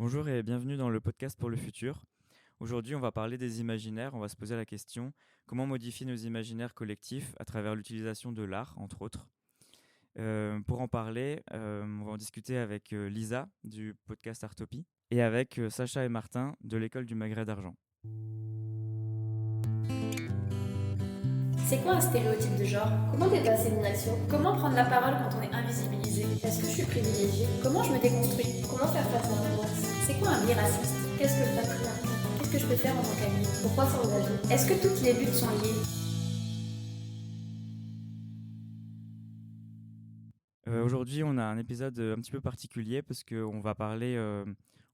Bonjour et bienvenue dans le podcast pour le futur. Aujourd'hui, on va parler des imaginaires. On va se poser la question comment modifier nos imaginaires collectifs à travers l'utilisation de l'art, entre autres. Pour en parler, on va en discuter avec Lisa du podcast Artopie et avec Sacha et Martin de l'école du Magret d'Argent. C'est quoi un stéréotype de genre? Comment dépasser l'inaction? Comment prendre la parole quand on est invisibilisé? Est-ce que je suis privilégiée? Comment je me déconstruis? Comment faire face à l'angoisse? C'est quoi un biais raciste? Qu'est-ce que le patriarcat? Qu'est-ce que je peux faire en tant qu'amie? Pourquoi s'engager? Est-ce que toutes les luttes sont liées? Aujourd'hui, on a un épisode un petit peu particulier parce qu'on va parler,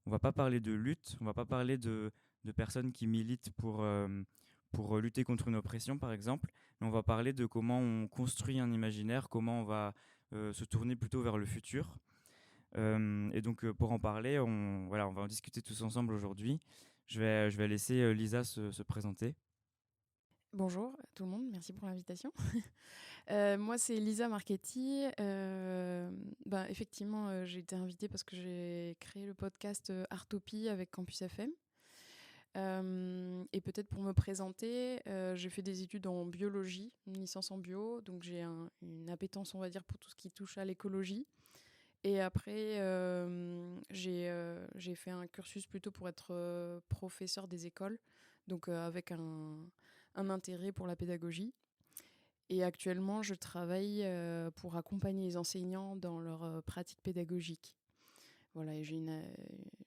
on va pas parler de lutte, on va pas parler de personnes qui militent pour lutter contre une oppression, par exemple, mais on va parler de comment on construit un imaginaire, comment on va se tourner plutôt vers le futur. Et donc, pour en parler, voilà, on va en discuter tous ensemble aujourd'hui. Je vais laisser Lisa se présenter. Bonjour tout le monde, merci pour l'invitation. Moi, c'est Lisa Marchetti. Effectivement, j'ai été invitée parce que j'ai créé le podcast Artopie avec Campus FM. Et peut-être pour me présenter, j'ai fait des études en biologie, une licence en bio, donc j'ai une appétence, on va dire, pour tout ce qui touche à l'écologie. Et après, j'ai fait un cursus plutôt pour être professeur des écoles, donc avec un intérêt pour la pédagogie. Et actuellement, je travaille pour accompagner les enseignants dans leur pratique pédagogique. Voilà, et je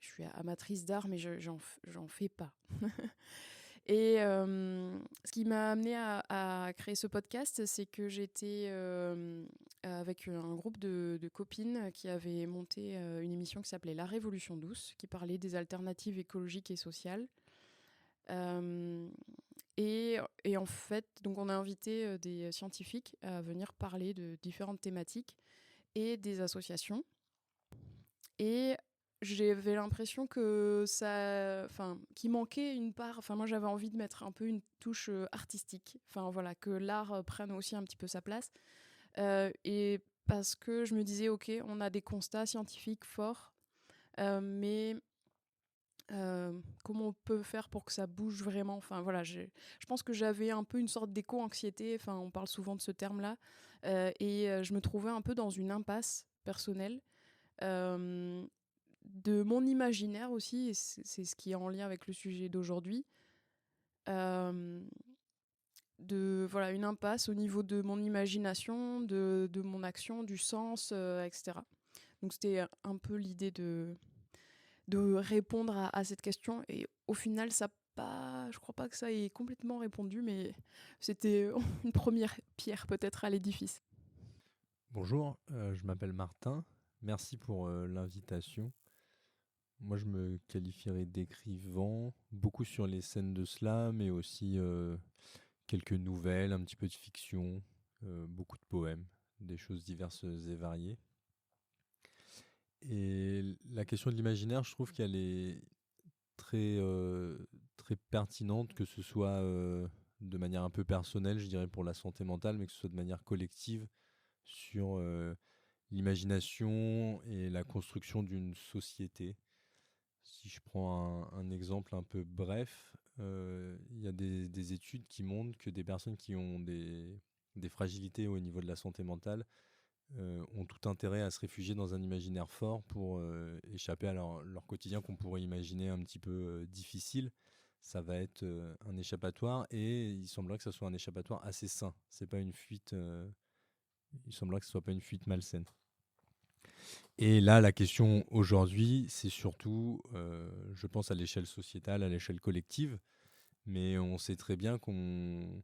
suis amatrice d'art, mais j'en fais pas. Et ce qui m'a amenée à créer ce podcast, c'est que j'étais avec un groupe de copines qui avaient monté une émission qui s'appelait La Révolution douce, qui parlait des alternatives écologiques et sociales. Euh, et en fait, donc on a invité des scientifiques à venir parler de différentes thématiques et des associations. Et j'avais l'impression que qu'il manquait une part. Enfin, moi, j'avais envie de mettre un peu une touche artistique. Enfin, voilà, que l'art prenne aussi un petit peu sa place. Et parce que je me disais, ok, on a des constats scientifiques forts, mais comment on peut faire pour que ça bouge vraiment. Enfin, voilà, je pense que j'avais un peu une sorte d'éco-anxiété. Enfin, on parle souvent de ce terme-là. Je me trouvais un peu dans une impasse personnelle. Euh, de mon imaginaire aussi, et c'est ce qui est en lien avec le sujet d'aujourd'hui, euh, de voilà, une impasse au niveau de mon imagination, de mon action, du sens, etc. Donc c'était un peu l'idée de répondre à cette question, et au final je crois pas que ça ait complètement répondu, mais c'était une première pierre peut-être à l'édifice. Bonjour, je m'appelle Martin. Merci pour l'invitation. Moi, je me qualifierais d'écrivain, beaucoup sur les scènes de slam, mais aussi quelques nouvelles, un petit peu de fiction, beaucoup de poèmes, des choses diverses et variées. Et la question de l'imaginaire, je trouve qu'elle est très pertinente, que ce soit de manière un peu personnelle, je dirais pour la santé mentale, mais que ce soit de manière collective sur l'imagination et la construction d'une société. Si je prends un exemple un peu bref, il y a des études qui montrent que des personnes qui ont des fragilités au niveau de la santé mentale ont tout intérêt à se réfugier dans un imaginaire fort pour échapper à leur quotidien qu'on pourrait imaginer un petit peu difficile. Ça va être un échappatoire, et il semblerait que ce soit un échappatoire assez sain. C'est pas une fuite. Il semblerait que ce soit pas une fuite malsaine. Et là, la question aujourd'hui, c'est surtout, je pense, à l'échelle sociétale, à l'échelle collective, mais on sait très bien que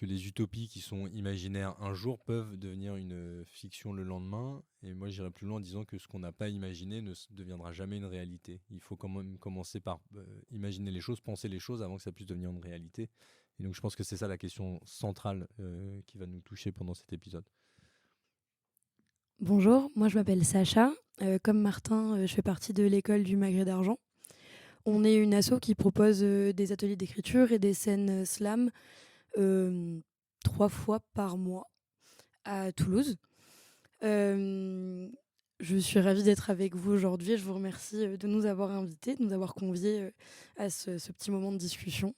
les utopies qui sont imaginaires un jour peuvent devenir une fiction le lendemain. Et moi, j'irais plus loin en disant que ce qu'on n'a pas imaginé ne deviendra jamais une réalité. Il faut quand même commencer par imaginer les choses, penser les choses avant que ça puisse devenir une réalité. Et donc, je pense que c'est ça la question centrale qui va nous toucher pendant cet épisode. Bonjour, moi je m'appelle Sacha. Comme Martin, je fais partie de l'école du Magret d'Argent. On est une asso qui propose des ateliers d'écriture et des scènes slam 3 fois par mois à Toulouse. Euh, Je suis ravie d'être avec vous aujourd'hui. Je vous remercie de nous avoir invités, de nous avoir conviés à ce petit moment de discussion.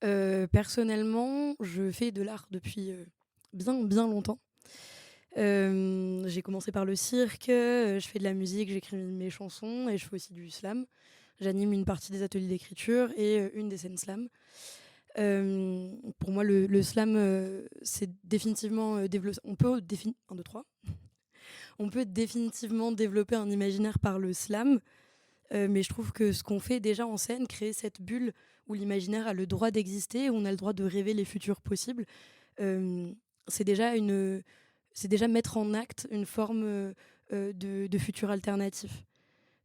Personnellement, je fais de l'art depuis bien longtemps. J'ai commencé par le cirque, je fais de la musique, j'écris mes chansons et je fais aussi du slam. J'anime une partie des ateliers d'écriture et une des scènes slam. Pour moi, le slam, c'est définitivement développé. On peut définitivement développer un imaginaire par le slam, mais je trouve que ce qu'on fait déjà en scène, créer cette bulle où l'imaginaire a le droit d'exister, où on a le droit de rêver les futurs possibles, euh, c'est déjà mettre en acte une forme de futur alternatif.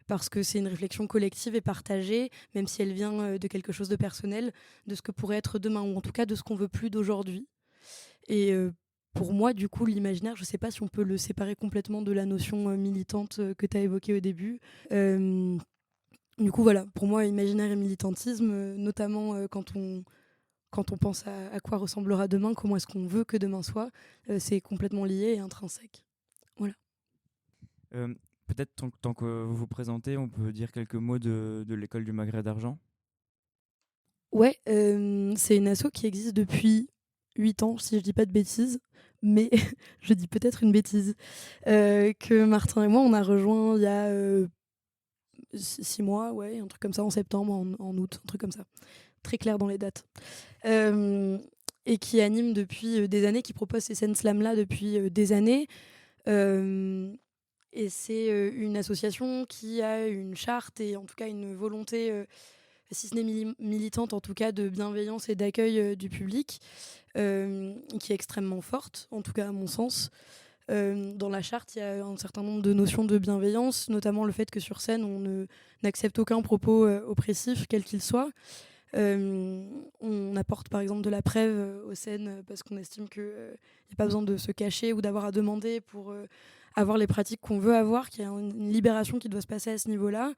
Parce que c'est une réflexion collective et partagée, même si elle vient de quelque chose de personnel, de ce que pourrait être demain, ou en tout cas de ce qu'on veut plus d'aujourd'hui. Et pour moi, du coup, l'imaginaire, je ne sais pas si on peut le séparer complètement de la notion militante que tu as évoquée au début. Du coup, voilà, pour moi, imaginaire et militantisme, notamment quand on pense à quoi ressemblera demain, comment est-ce qu'on veut que demain soit, c'est complètement lié et intrinsèque. Voilà. Euh, Peut-être tant que vous vous présentez, on peut dire quelques mots de l'école du Maghreb d'Argent. Ouais, c'est une asso qui existe depuis 8 ans, si je dis pas de bêtises, mais je dis peut-être une bêtise, que Martin et moi, on a rejoint il y a 6 mois, ouais, un truc comme ça, en septembre, en août, un truc comme ça. Très clair dans les dates. Et qui anime depuis des années, qui propose ces scènes slam-là depuis des années. Et c'est une association qui a une charte et en tout cas une volonté, si ce n'est militante, en tout cas de bienveillance et d'accueil du public, qui est extrêmement forte, en tout cas à mon sens. Dans la charte, il y a un certain nombre de notions de bienveillance, notamment le fait que sur scène, on n'accepte aucun propos oppressif, quel qu'il soit. On apporte par exemple de la preuve aux scènes parce qu'on estime qu'il n'y a pas besoin de se cacher ou d'avoir à demander pour avoir les pratiques qu'on veut avoir, qu'il y a une libération qui doit se passer à ce niveau-là.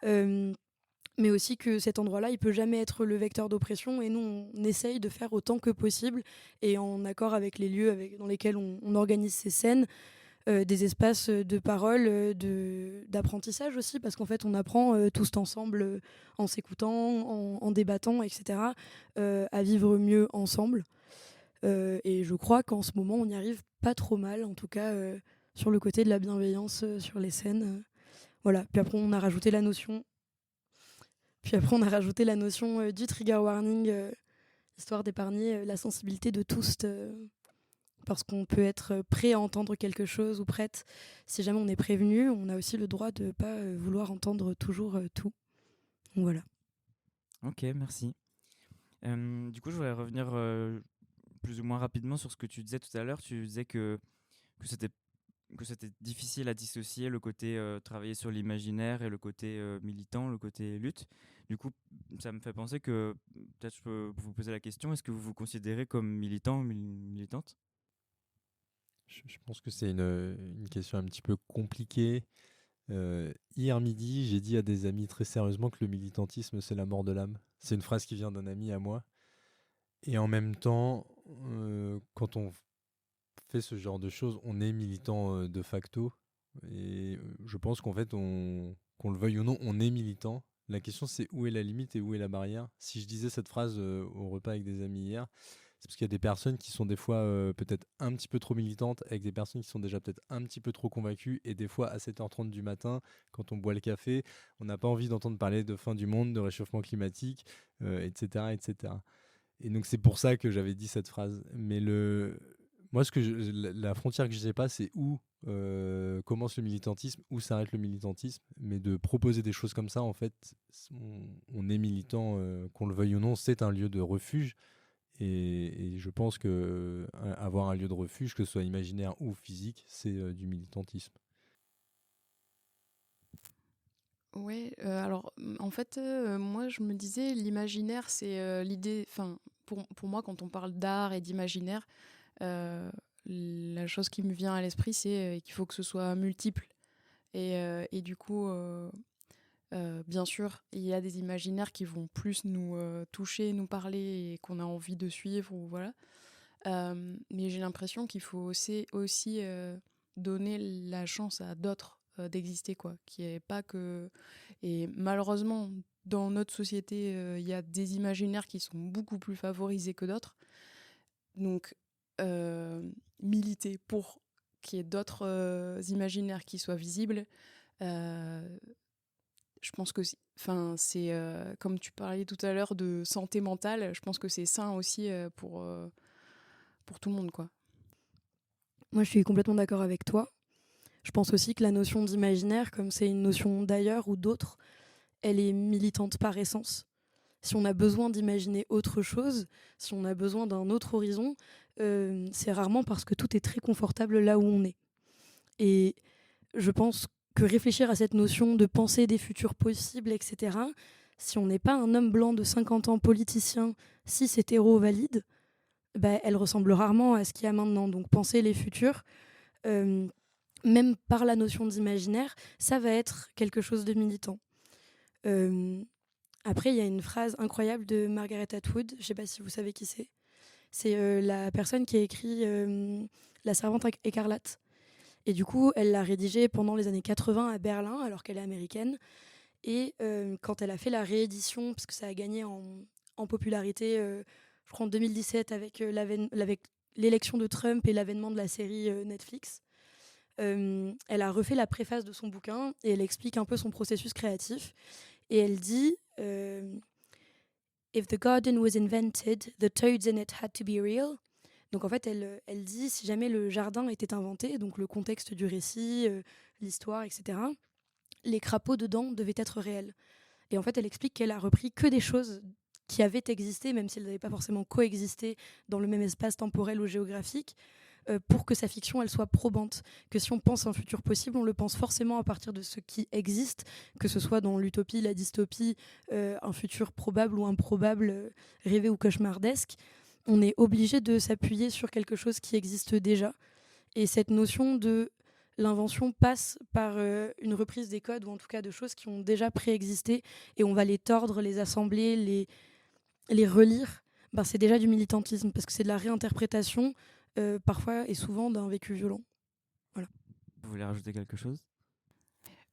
Mais aussi que cet endroit-là, il peut jamais être le vecteur d'oppression et nous, on essaye de faire autant que possible et en accord avec les lieux dans lesquels on organise ces scènes, des espaces de parole, d'apprentissage aussi, parce qu'en fait, on apprend tous ensemble, en s'écoutant, en débattant, etc., à vivre mieux ensemble. Et je crois qu'en ce moment, on y arrive pas trop mal, en tout cas sur le côté de la bienveillance sur les scènes. Voilà. Puis après, on a rajouté la notion du trigger warning, histoire d'épargner la sensibilité de tous, parce qu'on peut être prêt à entendre quelque chose ou prête. Si jamais on est prévenu, on a aussi le droit de ne pas vouloir entendre toujours tout. Donc voilà. Ok, merci. Du coup, je voudrais revenir plus ou moins rapidement sur ce que tu disais tout à l'heure. Tu disais que c'était difficile à dissocier le côté travailler sur l'imaginaire et le côté militant, le côté lutte. Du coup, ça me fait penser que peut-être je peux vous poser la question, est-ce que vous vous considérez comme militant ou militante ? Je pense que c'est une question un petit peu compliquée. Hier midi, j'ai dit à des amis très sérieusement que le militantisme, c'est la mort de l'âme. C'est une phrase qui vient d'un ami à moi. Et en même temps, quand on fait ce genre de choses, on est militant de facto. Et je pense qu'en fait, qu'on le veuille ou non, on est militant. La question, c'est où est la limite et où est la barrière. Si je disais cette phrase au repas avec des amis hier, c'est parce qu'il y a des personnes qui sont des fois peut-être un petit peu trop militantes, avec des personnes qui sont déjà peut-être un petit peu trop convaincues, et des fois à 7h30 du matin, quand on boit le café, on n'a pas envie d'entendre parler de fin du monde, de réchauffement climatique, etc., etc. Et donc c'est pour ça que j'avais dit cette phrase. Mais moi, la frontière que je ne sais pas, c'est où commence le militantisme, où s'arrête le militantisme. Mais de proposer des choses comme ça, en fait, on est militant, qu'on le veuille ou non, c'est un lieu de refuge. Et je pense que avoir un lieu de refuge, que ce soit imaginaire ou physique, c'est du militantisme. Ouais, alors en fait, moi je me disais l'imaginaire c'est l'idée, enfin pour moi quand on parle d'art et d'imaginaire, la chose qui me vient à l'esprit c'est qu'il faut que ce soit multiple et du coup bien sûr il y a des imaginaires qui vont plus nous toucher, nous parler et qu'on a envie de suivre ou voilà. Mais j'ai l'impression qu'il faut aussi donner la chance à d'autres d'exister, quoi. Qui est pas que... Et malheureusement, dans notre société, il y a des imaginaires qui sont beaucoup plus favorisés que d'autres. Donc, militer pour qu'il y ait d'autres imaginaires qui soient visibles, je pense que c'est comme tu parlais tout à l'heure de santé mentale, je pense que c'est sain aussi pour tout le monde, quoi. Moi, je suis complètement d'accord avec toi. Je pense aussi que la notion d'imaginaire, comme c'est une notion d'ailleurs ou d'autre, elle est militante par essence. Si on a besoin d'imaginer autre chose, si on a besoin d'un autre horizon, c'est rarement parce que tout est très confortable là où on est. Et je pense que réfléchir à cette notion de penser des futurs possibles, etc., si on n'est pas un homme blanc de 50 ans, politicien, cis, hétéro, valide, elle ressemble rarement à ce qu'il y a maintenant. Donc penser les futurs, même par la notion d'imaginaire, ça va être quelque chose de militant. Après, il y a une phrase incroyable de Margaret Atwood, je ne sais pas si vous savez qui c'est. C'est la personne qui a écrit La Servante écarlate. Et du coup, elle l'a rédigée pendant les années 80 à Berlin, alors qu'elle est américaine. Et quand elle a fait la réédition, parce que ça a gagné en popularité, je crois en 2017, avec l'élection de Trump et l'avènement de la série Netflix, elle a refait la préface de son bouquin et elle explique un peu son processus créatif. Et elle dit If the garden was invented, the toads in it had to be real. Donc en fait, elle dit si jamais le jardin était inventé, donc le contexte du récit, l'histoire, etc., les crapauds dedans devaient être réels. Et en fait, elle explique qu'elle a repris que des choses qui avaient existé, même si elles n'avaient pas forcément coexisté dans le même espace temporel ou géographique, pour que sa fiction elle soit probante. Que si on pense à un futur possible, on le pense forcément à partir de ce qui existe, que ce soit dans l'utopie, la dystopie, un futur probable ou improbable, rêvé ou cauchemardesque. On est obligé de s'appuyer sur quelque chose qui existe déjà. Et cette notion de l'invention passe par une reprise des codes, ou en tout cas de choses qui ont déjà préexisté, et on va les tordre, les assembler, les relire. C'est déjà du militantisme, parce que c'est de la réinterprétation, parfois et souvent d'un vécu violent. Voilà. Vous voulez rajouter quelque chose ?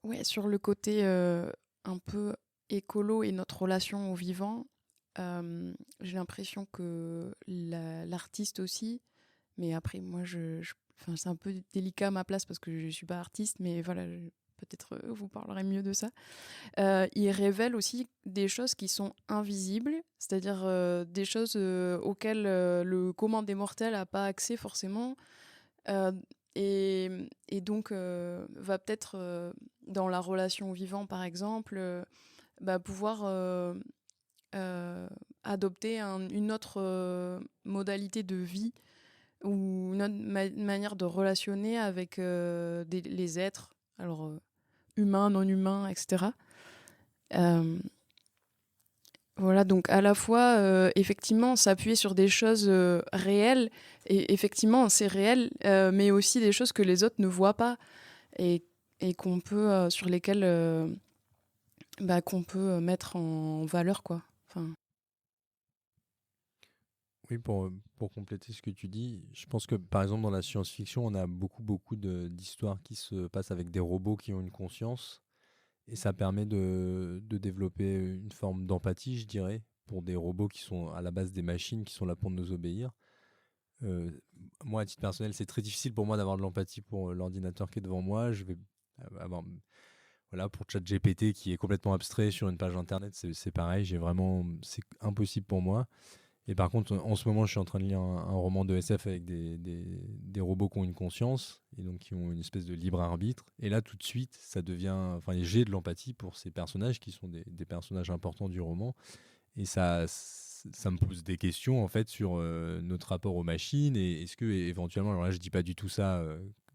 Ouais, sur le côté un peu écolo et notre relation au vivant, j'ai l'impression que l'artiste aussi, mais après moi c'est un peu délicat à ma place parce que je suis pas artiste, mais voilà, peut-être vous parlerez mieux de ça. Il révèle aussi des choses qui sont invisibles, c'est-à-dire des choses auxquelles le commun des mortels n'a pas accès forcément, et donc va peut-être dans la relation au vivant par exemple pouvoir adopter une autre modalité de vie ou une autre manière de relationner avec les êtres, alors humains, non humains, etc. Voilà, donc à la fois, effectivement, s'appuyer sur des choses réelles, et effectivement, c'est réel, mais aussi des choses que les autres ne voient pas et qu'on peut, sur lesquelles qu'on peut mettre en valeur, quoi. Enfin... Oui, pour compléter ce que tu dis, je pense que par exemple dans la science-fiction, on a beaucoup d'histoires qui se passent avec des robots qui ont une conscience, et ça permet de développer une forme d'empathie, je dirais, pour des robots qui sont à la base des machines, qui sont là pour nous obéir. Moi, à titre personnel, c'est très difficile pour moi d'avoir de l'empathie pour l'ordinateur qui est devant moi. Je vais avoir... Voilà, pour ChatGPT qui est complètement abstrait sur une page internet, c'est pareil, c'est impossible pour moi. Et par contre, en ce moment, je suis en train de lire un roman de SF avec des robots qui ont une conscience et donc qui ont une espèce de libre arbitre. Et là, tout de suite, ça devient... Enfin, j'ai de l'empathie pour ces personnages qui sont des personnages importants du roman. Et ça me pose des questions, en fait, sur notre rapport aux machines. Et est-ce que, éventuellement, alors là, je dis pas du tout ça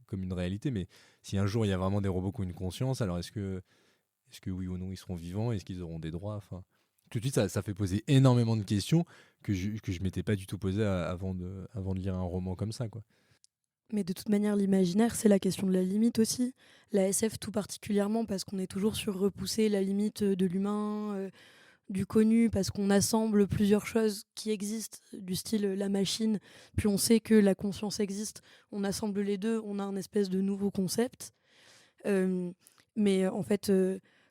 comme une réalité, mais si un jour, il y a vraiment des robots qui ont une conscience, alors est-ce que oui ou non, ils seront vivants? Est-ce qu'ils auront des droits? Enfin... Tout de suite, ça fait poser énormément de questions que je m'étais pas du tout posées avant de lire un roman comme ça, quoi. Mais de toute manière, l'imaginaire, c'est la question de la limite aussi. La SF tout particulièrement, parce qu'on est toujours sur repousser la limite de l'humain, du connu parce qu'on assemble plusieurs choses qui existent, du style la machine, puis on sait que la conscience existe, on assemble les deux, on a un espèce de nouveau concept. Mais en fait,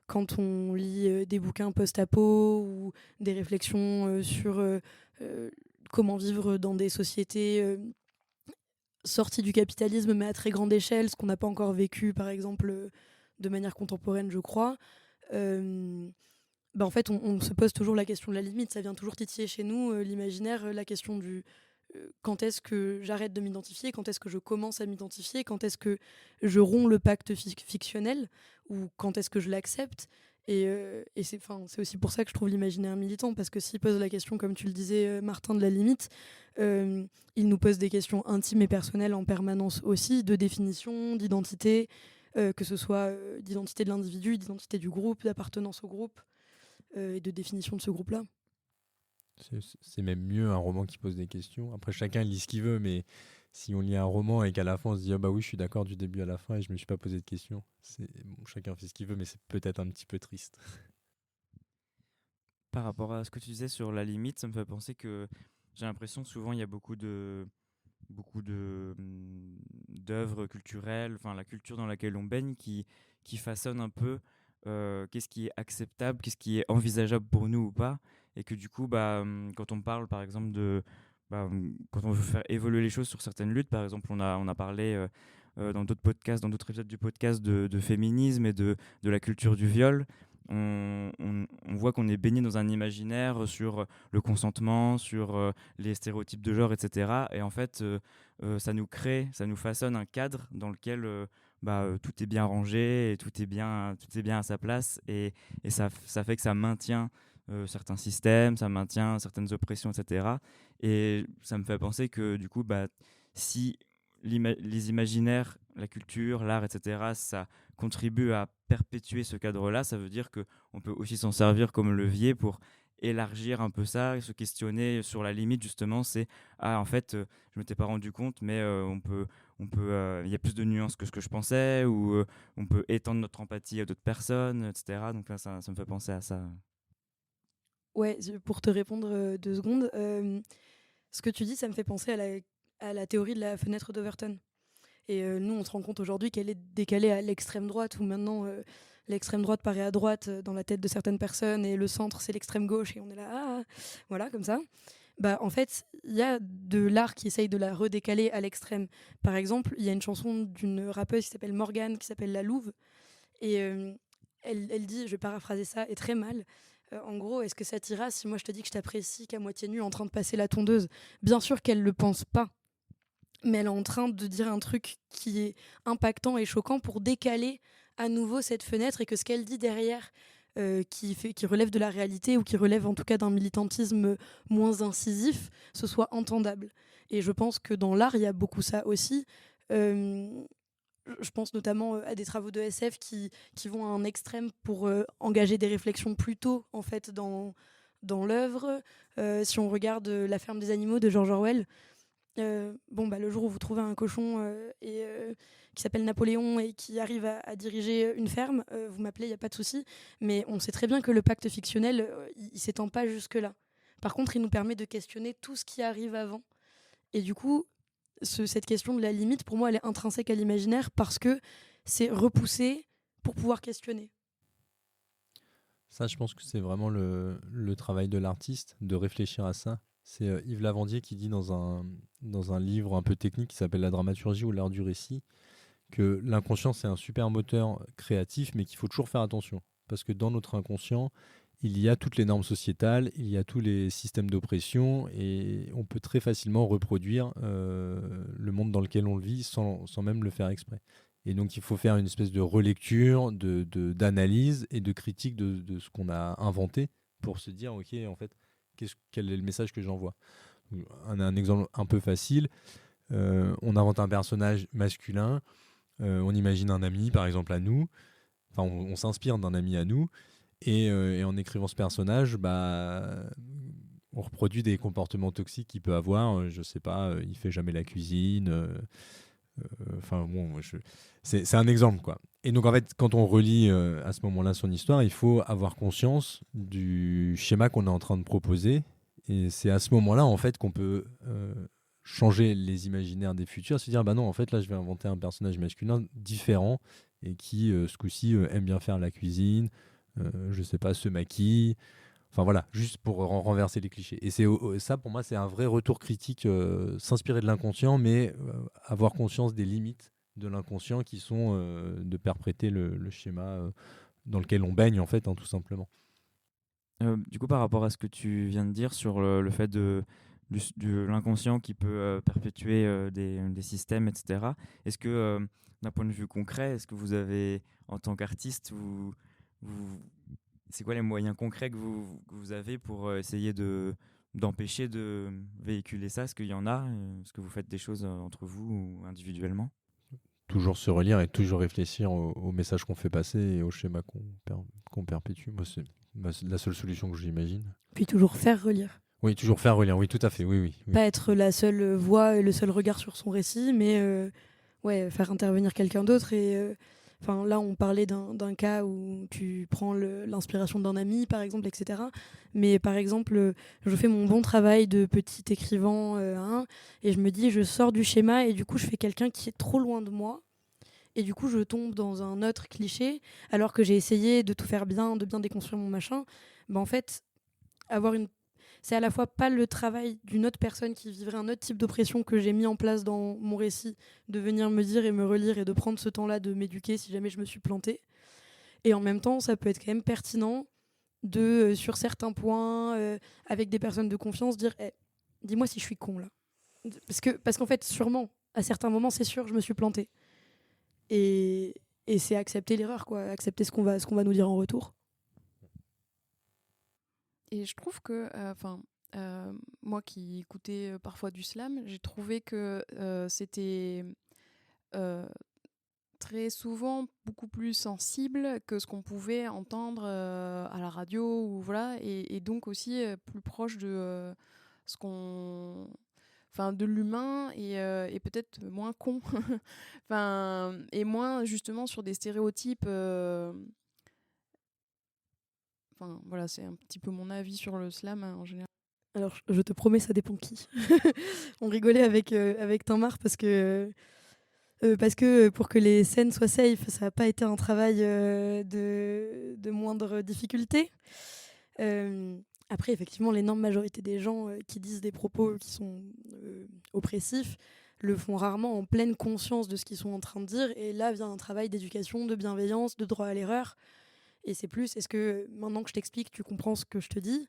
quand on lit des bouquins post-apo ou des réflexions sur comment vivre dans des sociétés sorties du capitalisme mais à très grande échelle, ce qu'on n'a pas encore vécu par exemple de manière contemporaine je crois, en fait on se pose toujours la question de la limite, ça vient toujours titiller chez nous l'imaginaire, la question du quand est-ce que j'arrête de m'identifier, quand est-ce que je commence à m'identifier, quand est-ce que je romps le pacte fictionnel ou quand est-ce que je l'accepte. Et c'est aussi pour ça que je trouve l'imaginaire militant, parce que s'il pose la question, comme tu le disais Martin, de la limite, il nous pose des questions intimes et personnelles en permanence aussi, de définition, d'identité, que ce soit d'identité de l'individu, d'identité du groupe, d'appartenance au groupe et de définition de ce groupe-là. C'est même mieux un roman qui pose des questions. Après, chacun lit ce qu'il veut, mais si on lit un roman et qu'à la fin on se dit ah bah oui, je suis d'accord du début à la fin et je me suis pas posé de questions, chacun fait ce qu'il veut, mais c'est peut-être un petit peu triste. Par rapport à ce que tu disais sur la limite, ça me fait penser que j'ai l'impression que souvent il y a beaucoup d'œuvres culturelles, enfin la culture dans laquelle on baigne qui façonne un peu qu'est-ce qui est acceptable, qu'est-ce qui est envisageable pour nous ou pas, et que du coup quand on parle par exemple quand on veut faire évoluer les choses sur certaines luttes, par exemple on a parlé dans d'autres podcasts, dans d'autres épisodes du podcast de féminisme et de la culture du viol. On voit qu'on est baigné dans un imaginaire sur le consentement, sur les stéréotypes de genre, etc. Et en fait, ça nous façonne un cadre dans lequel tout est bien rangé et tout est bien à sa place. Et ça fait que ça maintient certains systèmes, ça maintient certaines oppressions, etc. Et ça me fait penser que du coup, si les imaginaires, la culture, l'art, etc., ça contribue à perpétuer ce cadre-là, ça veut dire qu'on peut aussi s'en servir comme levier pour élargir un peu ça, et se questionner sur la limite justement, c'est en fait je m'étais pas rendu compte, mais il y a plus de nuances que ce que je pensais, ou on peut étendre notre empathie à d'autres personnes, etc. Donc là ça me fait penser à ça. Ouais, pour te répondre 2 secondes, ce que tu dis, ça me fait penser à la théorie de la fenêtre d'Overton. Et nous, on se rend compte aujourd'hui qu'elle est décalée à l'extrême droite, où maintenant l'extrême droite paraît à droite dans la tête de certaines personnes, et le centre, c'est l'extrême gauche, et on est là, voilà, comme ça. En fait, il y a de l'art qui essaye de la redécaler à l'extrême. Par exemple, il y a une chanson d'une rappeuse qui s'appelle Morgane, qui s'appelle La Louve, et elle dit, je vais paraphraser ça, et très mal, en gros, est-ce que ça t'ira si moi je te dis que je t'apprécie qu'à moitié nue en train de passer la tondeuse ? Bien sûr qu'elle le pense pas, mais elle est en train de dire un truc qui est impactant et choquant pour décaler à nouveau cette fenêtre, et que ce qu'elle dit derrière, qui relève de la réalité, ou qui relève en tout cas d'un militantisme moins incisif, ce soit entendable. Et je pense que dans l'art, il y a beaucoup ça aussi. Je pense notamment à des travaux de SF qui vont à un extrême pour engager des réflexions plus tôt en fait, dans l'œuvre. Si on regarde La ferme des animaux de George Orwell, le jour où vous trouvez un cochon qui s'appelle Napoléon et qui arrive à diriger une ferme, vous m'appelez, il n'y a pas de souci. Mais on sait très bien que le pacte fictionnel, il ne s'étend pas jusque-là. Par contre, il nous permet de questionner tout ce qui arrive avant. Et du coup, cette question de la limite, pour moi, elle est intrinsèque à l'imaginaire, parce que c'est repousser pour pouvoir questionner. Ça, je pense que c'est vraiment le travail de l'artiste, de réfléchir à ça. C'est Yves Lavandier qui dit dans un livre un peu technique qui s'appelle La dramaturgie ou l'art du récit, que l'inconscient, c'est un super moteur créatif, mais qu'il faut toujours faire attention. Parce que dans notre inconscient, il y a toutes les normes sociétales, il y a tous les systèmes d'oppression, et on peut très facilement reproduire le monde dans lequel on le vit sans même le faire exprès. Et donc il faut faire une espèce de relecture, d'analyse et de critique de ce qu'on a inventé, pour se dire, ok, en fait, quel est le message que j'envoie. Un exemple un peu facile, on invente un personnage masculin, on imagine un ami, par exemple à nous, enfin on s'inspire d'un ami à nous, et en écrivant ce personnage, on reproduit des comportements toxiques qu'il peut avoir. Je sais pas, il fait jamais la cuisine, Enfin bon, c'est un exemple, quoi. Et donc en fait, quand on relit à ce moment-là son histoire, il faut avoir conscience du schéma qu'on est en train de proposer. Et c'est à ce moment-là, en fait, qu'on peut changer les imaginaires des futurs, se dire, bah non, en fait, là, je vais inventer un personnage masculin différent et qui, ce coup-ci, aime bien faire la cuisine, je sais pas, se maquille. Enfin voilà, juste pour renverser les clichés. Et ça, pour moi, c'est un vrai retour critique, s'inspirer de l'inconscient, mais avoir conscience des limites de l'inconscient qui sont de perpréter le schéma dans lequel on baigne, en fait, hein, tout simplement. Du coup, par rapport à ce que tu viens de dire sur le fait de l'inconscient qui peut perpétuer des systèmes, etc., est-ce que, d'un point de vue concret, est-ce que vous avez, en tant qu'artiste, c'est quoi les moyens concrets que vous avez pour essayer d'empêcher de véhiculer ça? Est-ce qu'il y en a? Est-ce que vous faites des choses entre vous ou individuellement? Toujours se relire et toujours réfléchir au message qu'on fait passer et au schéma qu'on perpétue. Moi, c'est la seule solution que j'imagine. Puis toujours faire relire. Oui, toujours faire relire, oui, tout à fait, oui. Pas être la seule voix et le seul regard sur son récit, mais faire intervenir quelqu'un d'autre. Et là, on parlait d'un cas où tu prends l'inspiration d'un ami, par exemple, etc. Mais par exemple, je fais mon bon travail de petit écrivain, et je me dis, je sors du schéma, et du coup, je fais quelqu'un qui est trop loin de moi. Et du coup, je tombe dans un autre cliché, alors que j'ai essayé de tout faire bien, de bien déconstruire mon machin. En fait, c'est à la fois pas le travail d'une autre personne qui vivrait un autre type d'oppression que j'ai mis en place dans mon récit, de venir me dire et me relire et de prendre ce temps-là de m'éduquer si jamais je me suis plantée. Et en même temps, ça peut être quand même pertinent de, sur certains points, avec des personnes de confiance, dire dis-moi si je suis con là. Parce qu'en fait, sûrement, à certains moments, c'est sûr, je me suis plantée. Et c'est accepter l'erreur, quoi, accepter ce qu'on va nous dire en retour. Et je trouve que, moi qui écoutais parfois du slam, j'ai trouvé que c'était très souvent beaucoup plus sensible que ce qu'on pouvait entendre à la radio, ou voilà, et donc aussi plus proche de ce qu'on, de l'humain, et peut-être moins con, et moins justement sur des stéréotypes. Voilà, c'est un petit peu mon avis sur le slam en général. Alors, je te promets, ça dépend de qui. On rigolait avec Tinmar parce que pour que les scènes soient safe, ça n'a pas été un travail de moindre difficulté. Après, effectivement, l'énorme majorité des gens qui disent des propos qui sont oppressifs le font rarement en pleine conscience de ce qu'ils sont en train de dire. Et là vient un travail d'éducation, de bienveillance, de droit à l'erreur. Et c'est plus, est-ce que maintenant que je t'explique, tu comprends ce que je te dis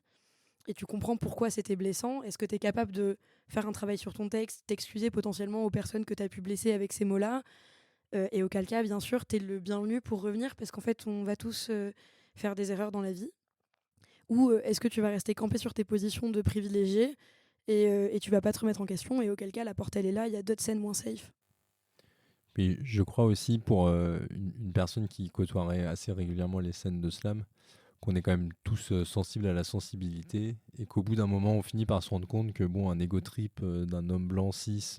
et tu comprends pourquoi c'était blessant? Est-ce que tu es capable de faire un travail sur ton texte, t'excuser potentiellement aux personnes que tu as pu blesser avec ces mots-là? Et auquel cas, bien sûr, tu es le bienvenu pour revenir, parce qu'en fait, on va tous faire des erreurs dans la vie. Ou est-ce que tu vas rester campé sur tes positions de privilégié et tu vas pas te remettre en question? Et auquel cas, la porte, elle est là, il y a d'autres scènes moins safe. Puis je crois aussi, pour une personne qui côtoierait assez régulièrement les scènes de slam, qu'on est quand même tous sensibles à la sensibilité et qu'au bout d'un moment, on finit par se rendre compte que un ego trip d'un homme blanc cis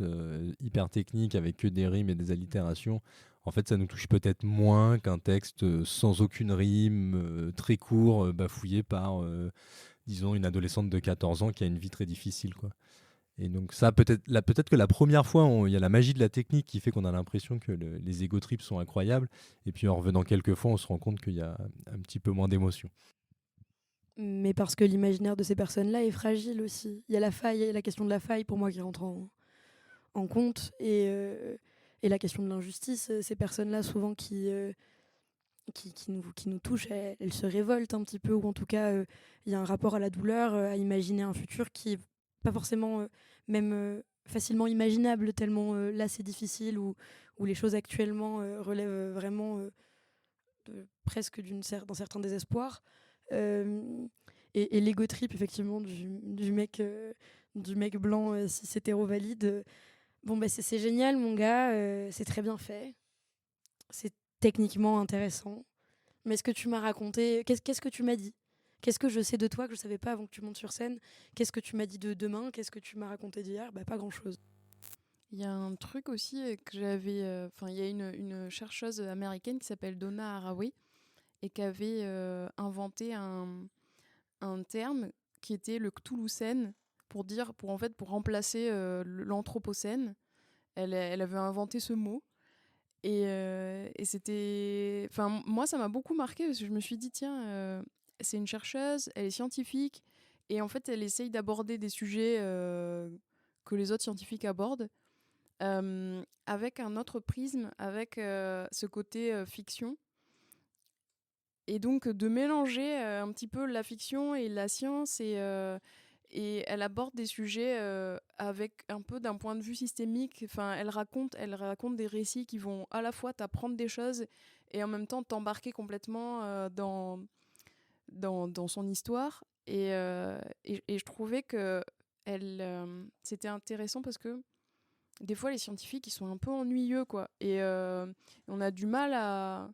hyper technique avec que des rimes et des allitérations, en fait, ça nous touche peut-être moins qu'un texte sans aucune rime, très court, bafouillé par, disons, une adolescente de 14 ans qui a une vie très difficile, quoi. Et donc ça, peut-être que la première fois, il y a la magie de la technique qui fait qu'on a l'impression que les ego trips sont incroyables. Et puis en revenant quelques fois, on se rend compte qu'il y a un petit peu moins d'émotion. Mais parce que l'imaginaire de ces personnes-là est fragile aussi. Il y a la faille, et la question de la faille pour moi qui rentre en compte. Et la question de l'injustice, ces personnes-là souvent qui nous touchent, elles se révoltent un petit peu. Ou en tout cas, il y a un rapport à la douleur, à imaginer un futur qui est pas forcément même facilement imaginable, tellement là c'est difficile, ou les choses actuellement relèvent vraiment presque d'un certain désespoir. Et l'ego trip effectivement du mec blanc cis hétéro valide, c'est génial mon gars, c'est très bien fait, c'est techniquement intéressant, mais ce que tu m'as raconté, qu'est-ce que tu m'as dit? Qu'est-ce que je sais de toi que je ne savais pas avant que tu montes sur scène? Qu'est-ce que tu m'as dit de demain? Qu'est-ce que tu m'as raconté d'hier? Pas grand-chose. Il y a un truc aussi que j'avais. Enfin, il y a une chercheuse américaine qui s'appelle Donna Haraway et qui avait inventé un terme qui était le Cthulhucène pour remplacer l'Anthropocène. Elle avait inventé ce mot. Et c'était. Enfin, moi, ça m'a beaucoup marqué parce que je me suis dit, tiens, c'est une chercheuse, elle est scientifique, et en fait, elle essaye d'aborder des sujets que les autres scientifiques abordent, avec un autre prisme, avec ce côté fiction. Et donc, de mélanger un petit peu la fiction et la science, et elle aborde des sujets avec un peu d'un point de vue systémique. Enfin, elle raconte des récits qui vont à la fois t'apprendre des choses et en même temps t'embarquer complètement dans son histoire. Et je trouvais que c'était intéressant parce que des fois, les scientifiques, ils sont un peu ennuyeux, quoi. Et on a du mal à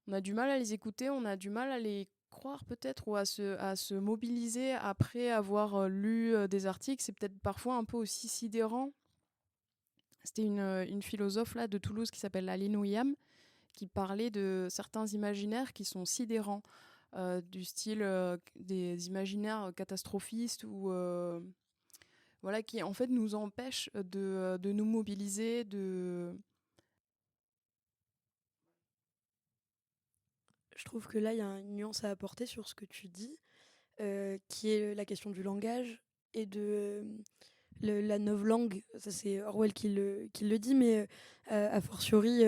les écouter, on a du mal à les croire peut-être ou à se mobiliser après avoir lu des articles. C'est peut-être parfois un peu aussi sidérant. C'était une philosophe là de Toulouse qui s'appelle Aline Ouiam qui parlait de certains imaginaires qui sont sidérants, du style des imaginaires catastrophistes ou voilà, qui en fait nous empêchent de nous mobiliser, Je trouve que là, il y a une nuance à apporter sur ce que tu dis, qui est la question du langage et de la novlangue. Ça, c'est Orwell qui le dit, mais a fortiori,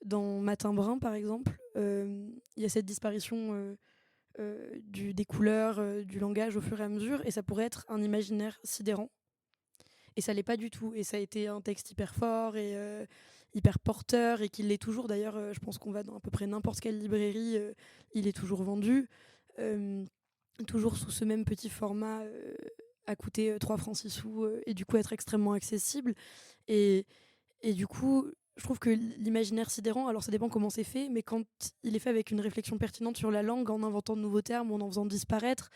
dans Matin Brun, par exemple, il y a cette disparition des couleurs, du langage au fur et à mesure, et ça pourrait être un imaginaire sidérant. Et ça l'est pas du tout. Et ça a été un texte hyper fort et hyper porteur, et qu'il l'est toujours. D'ailleurs, je pense qu'on va dans à peu près n'importe quelle librairie, il est toujours vendu. Euh, Toujours sous ce même petit format, à coûter 3 francs 6 sous, et du coup être extrêmement accessible. Et, et du coup, je trouve que l'imaginaire sidérant, alors ça dépend comment c'est fait, mais quand il est fait avec une réflexion pertinente sur la langue, en inventant de nouveaux termes, en faisant disparaître,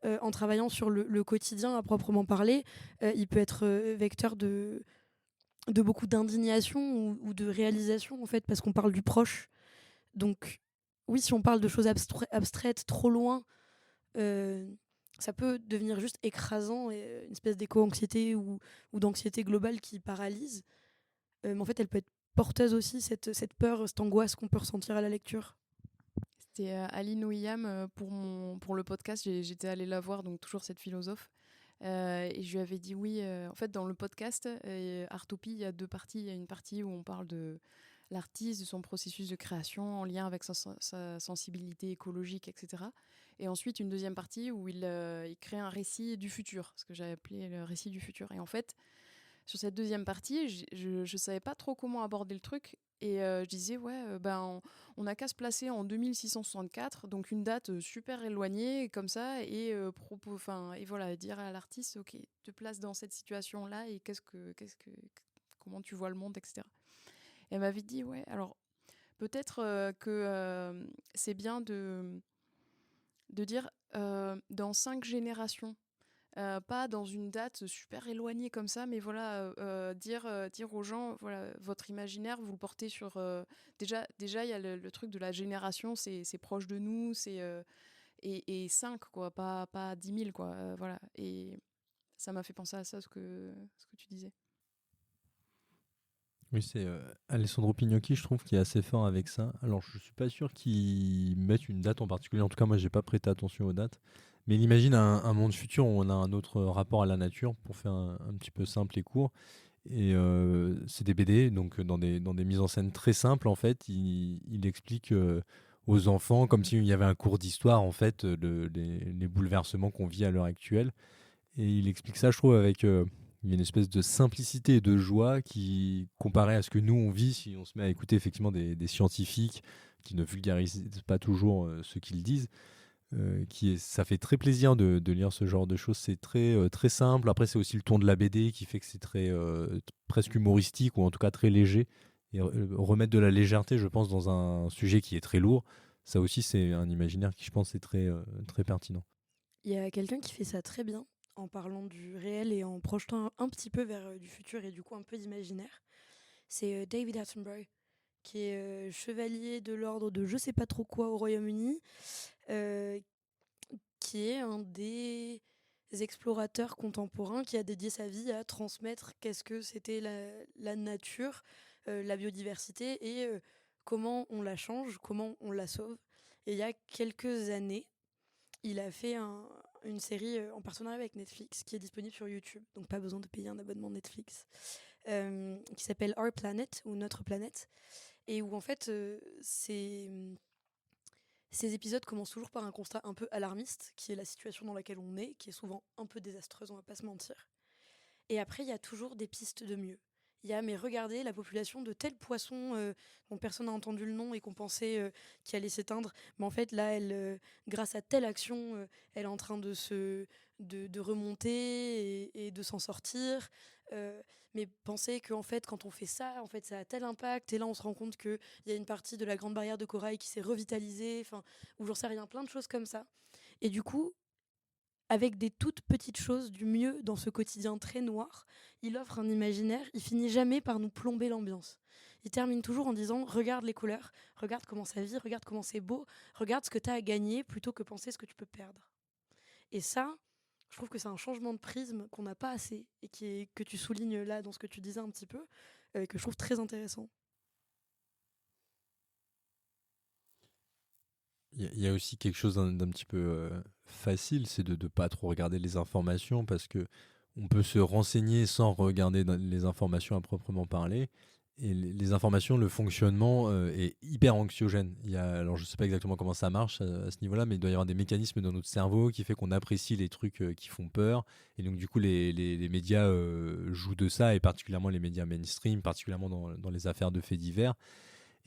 en travaillant sur le quotidien à proprement parler, il peut être vecteur de beaucoup d'indignation ou de réalisation, en fait, parce qu'on parle du proche. Donc, oui, si on parle de choses abstraites trop loin, euh, ça peut devenir juste écrasant et une espèce d'éco-anxiété ou d'anxiété globale qui paralyse. Mais en fait, elle peut être porteuse aussi, cette peur, cette angoisse qu'on peut ressentir à la lecture. C'était Aline Ouiam pour le podcast. J'étais allée la voir, donc toujours cette philosophe. Et je lui avais dit oui. En fait, dans le podcast, Artopie, il y a 2 parties. Il y a une partie où on parle de l'artiste, de son processus de création en lien avec sa sensibilité écologique, etc. Et ensuite, une deuxième partie où il crée un récit du futur, ce que j'ai appelé le récit du futur. Et en fait, sur cette deuxième partie, je savais pas trop comment aborder le truc. Et je disais, ouais, on n'a qu'à se placer en 2664, donc une date super éloignée, comme ça, et voilà, dire à l'artiste, ok, te place dans cette situation-là, et comment tu vois le monde, etc. Et elle m'avait dit, ouais, alors peut-être que c'est bien de dire dans 5 générations. Pas dans une date super éloignée comme ça, mais voilà, dire aux gens, voilà, votre imaginaire, vous le portez sur... déjà, il y a le truc de la génération, c'est proche de nous, et 5, quoi, pas 10 000, quoi. Voilà. Et ça m'a fait penser à ça, ce que tu disais. Oui, c'est Alessandro Pignocchi, je trouve, qui est assez fort avec ça. Alors, je suis pas sûr qu'il mette une date en particulier. En tout cas, moi, j'ai pas prêté attention aux dates. Mais il imagine un monde futur où on a un autre rapport à la nature, pour faire un petit peu simple et court. Et c'est des BD, donc dans des mises en scène très simples, en fait, il explique aux enfants, comme s'il y avait un cours d'histoire, en fait, les bouleversements qu'on vit à l'heure actuelle. Et il explique ça, je trouve, avec il y a une espèce de simplicité et de joie qui, comparé à ce que nous on vit, si on se met à écouter effectivement des scientifiques qui ne vulgarisent pas toujours ce qu'ils disent, ça fait très plaisir de lire ce genre de choses. C'est très simple. Après, c'est aussi le ton de la BD qui fait que c'est très presque humoristique, ou en tout cas très léger. Et remettre de la légèreté, je pense, dans un sujet qui est très lourd, ça aussi, c'est un imaginaire qui, je pense, est très pertinent. Il y a quelqu'un qui fait ça très bien en parlant du réel et en projetant un petit peu vers du futur et du coup un peu d'imaginaire. C'est David Attenborough, qui est chevalier de l'ordre de je sais pas trop quoi au Royaume-Uni, euh, qui est un des explorateurs contemporains qui a dédié sa vie à transmettre qu'est-ce que c'était la nature, la biodiversité et comment on la change, comment on la sauve. Et il y a quelques années, il a fait une série en partenariat avec Netflix qui est disponible sur YouTube, donc pas besoin de payer un abonnement Netflix, qui s'appelle Our Planet ou Notre Planète, et où en fait ces épisodes commencent toujours par un constat un peu alarmiste, qui est la situation dans laquelle on est, qui est souvent un peu désastreuse, on va pas se mentir. Et après, il y a toujours des pistes de mieux. Il y a, mais regardez, la population de tel poisson dont personne n'a entendu le nom et qu'on pensait qu'il allait s'éteindre. Mais en fait, là, grâce à telle action, elle est en train de remonter et de s'en sortir. Mais pensez qu'en fait, quand on fait ça, en fait, ça a tel impact. Et là, on se rend compte qu'il y a une partie de la grande barrière de corail qui s'est revitalisée. Enfin, ou j'en sais rien, plein de choses comme ça. Et du coup, avec des toutes petites choses du mieux dans ce quotidien très noir, il offre un imaginaire, il finit jamais par nous plomber l'ambiance. Il termine toujours en disant regarde les couleurs, regarde comment ça vit, regarde comment c'est beau, regarde ce que tu as à gagner plutôt que penser ce que tu peux perdre. Et ça, je trouve que c'est un changement de prisme qu'on n'a pas assez et que tu soulignes là dans ce que tu disais un petit peu, que je trouve très intéressant. Il y a aussi quelque chose d'un petit peu facile, c'est de ne pas trop regarder les informations parce que on peut se renseigner sans regarder les informations à proprement parler. Et les informations, le fonctionnement est hyper anxiogène. Alors je ne sais pas exactement comment ça marche à ce niveau-là, mais il doit y avoir des mécanismes dans notre cerveau qui fait qu'on apprécie les trucs qui font peur. Et donc du coup, les médias jouent de ça, et particulièrement les médias mainstream, particulièrement dans les affaires de faits divers.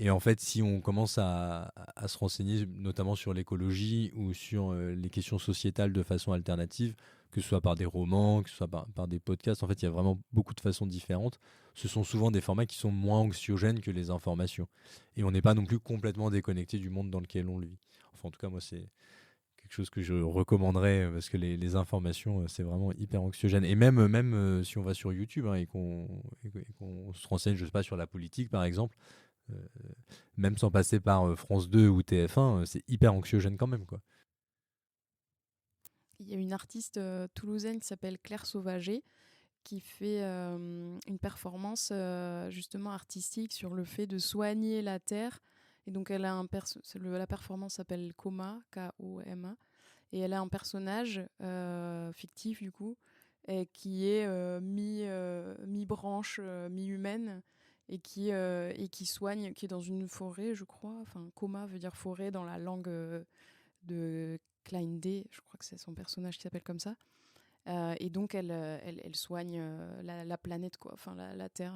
Et en fait, si on commence à se renseigner, notamment sur l'écologie ou sur les questions sociétales de façon alternative, que ce soit par des romans, que ce soit par des podcasts, en fait, il y a vraiment beaucoup de façons différentes. Ce sont souvent des formats qui sont moins anxiogènes que les informations. Et on n'est pas non plus complètement déconnecté du monde dans lequel on le vit. Enfin, en tout cas, moi, c'est quelque chose que je recommanderais parce que les informations, c'est vraiment hyper anxiogène. Et même si on va sur YouTube et qu'on se renseigne, je sais pas, sur la politique, par exemple, euh, même sans passer par France 2 ou TF1, c'est hyper anxiogène quand même, quoi. Il y a une artiste toulousaine qui s'appelle Claire Sauvager qui fait une performance justement artistique sur le fait de soigner la terre. Et donc elle a la performance s'appelle Coma, K-O-M-A, et elle a un personnage fictif du coup, et qui est mi-branche, mi-humaine, et qui soigne, qui est dans une forêt, je crois. Enfin, Coma veut dire forêt dans la langue de Klein D, je crois que c'est son personnage qui s'appelle comme ça. Et donc elle soigne la planète, quoi, enfin la Terre.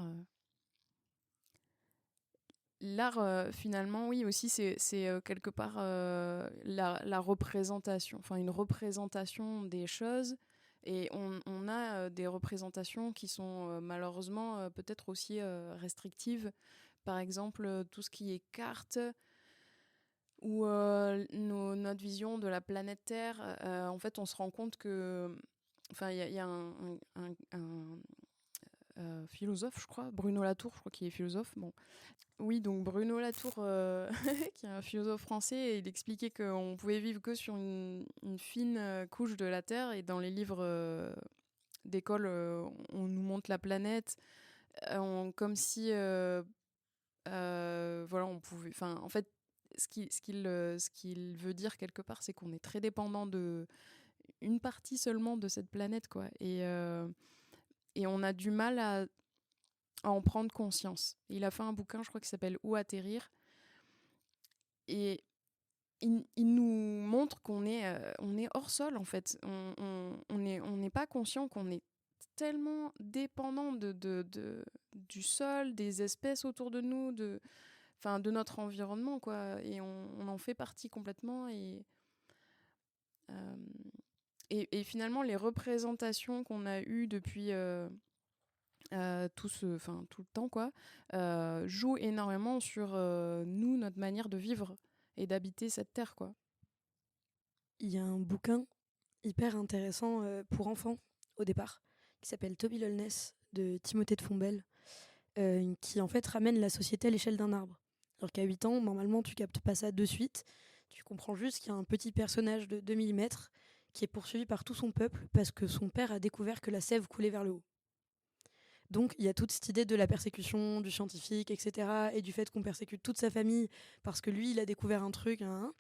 L'art, finalement, oui, aussi, c'est quelque part la représentation, enfin une représentation des choses. Et on a des représentations qui sont malheureusement peut-être aussi restrictives. Par exemple, tout ce qui est carte ou notre vision de la planète Terre. En fait, on se rend compte que... Enfin, il y a un philosophe, je crois, Bruno Latour, je crois qu'il est philosophe. Bon. Oui, donc Bruno Latour, qui est un philosophe français, il expliquait qu'on pouvait vivre que sur une fine couche de la Terre, et dans les livres d'école, on nous montre la planète comme si, voilà, on pouvait... Enfin, en fait, ce qu'il veut dire quelque part, c'est qu'on est très dépendant de une partie seulement de cette planète, quoi. Et on a du mal à en prendre conscience. Il a fait un bouquin, je crois, qui s'appelle Où atterrir. Et il nous montre qu'on est hors sol, en fait. On n'est pas conscient qu'on est tellement dépendant du sol, des espèces autour de nous, de notre environnement, quoi. Et on en fait partie complètement. Et finalement, les représentations qu'on a eues depuis... tout le temps, quoi, joue énormément sur nous, notre manière de vivre et d'habiter cette terre, quoi. Il y a un bouquin hyper intéressant pour enfants au départ, qui s'appelle Toby Lolness de Timothée de Fombelle, qui en fait ramène la société à l'échelle d'un arbre. Alors qu'à 8 ans, normalement, tu captes pas ça de suite. Tu comprends juste qu'il y a un petit personnage de 2 millimètres qui est poursuivi par tout son peuple parce que son père a découvert que la sève coulait vers le haut. Donc il y a toute cette idée de la persécution du scientifique, etc. et du fait qu'on persécute toute sa famille parce que lui, il a découvert un truc. Hein.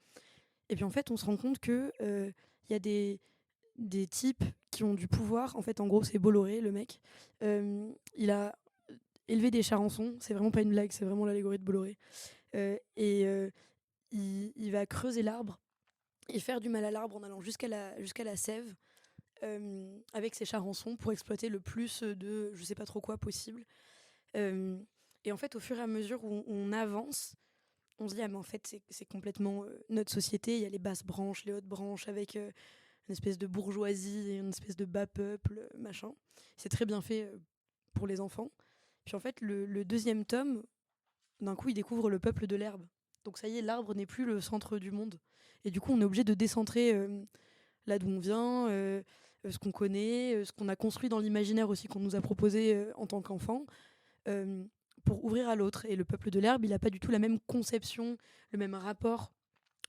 Et puis en fait, on se rend compte que y a des types qui ont du pouvoir. En fait, en gros, c'est Bolloré, le mec. Il a élevé des charançons. C'est vraiment pas une blague, c'est vraiment l'allégorie de Bolloré. Il va creuser l'arbre et faire du mal à l'arbre en allant jusqu'à la sève avec ses charançons pour exploiter le plus de je sais pas trop quoi possible. Et en fait, au fur et à mesure où on avance, on se dit, ah, mais en fait, c'est complètement notre société. Il y a les basses branches, les hautes branches, avec une espèce de bourgeoisie, et une espèce de bas peuple, machin. C'est très bien fait pour les enfants. Puis en fait, le deuxième tome, d'un coup, il découvre le peuple de l'herbe. Donc ça y est, l'arbre n'est plus le centre du monde. Et du coup, on est obligé de décentrer là d'où on vient, ce qu'on connaît, ce qu'on a construit dans l'imaginaire aussi, qu'on nous a proposé en tant qu'enfant, pour ouvrir à l'autre. Et le peuple de l'herbe, il n'a pas du tout la même conception, le même rapport,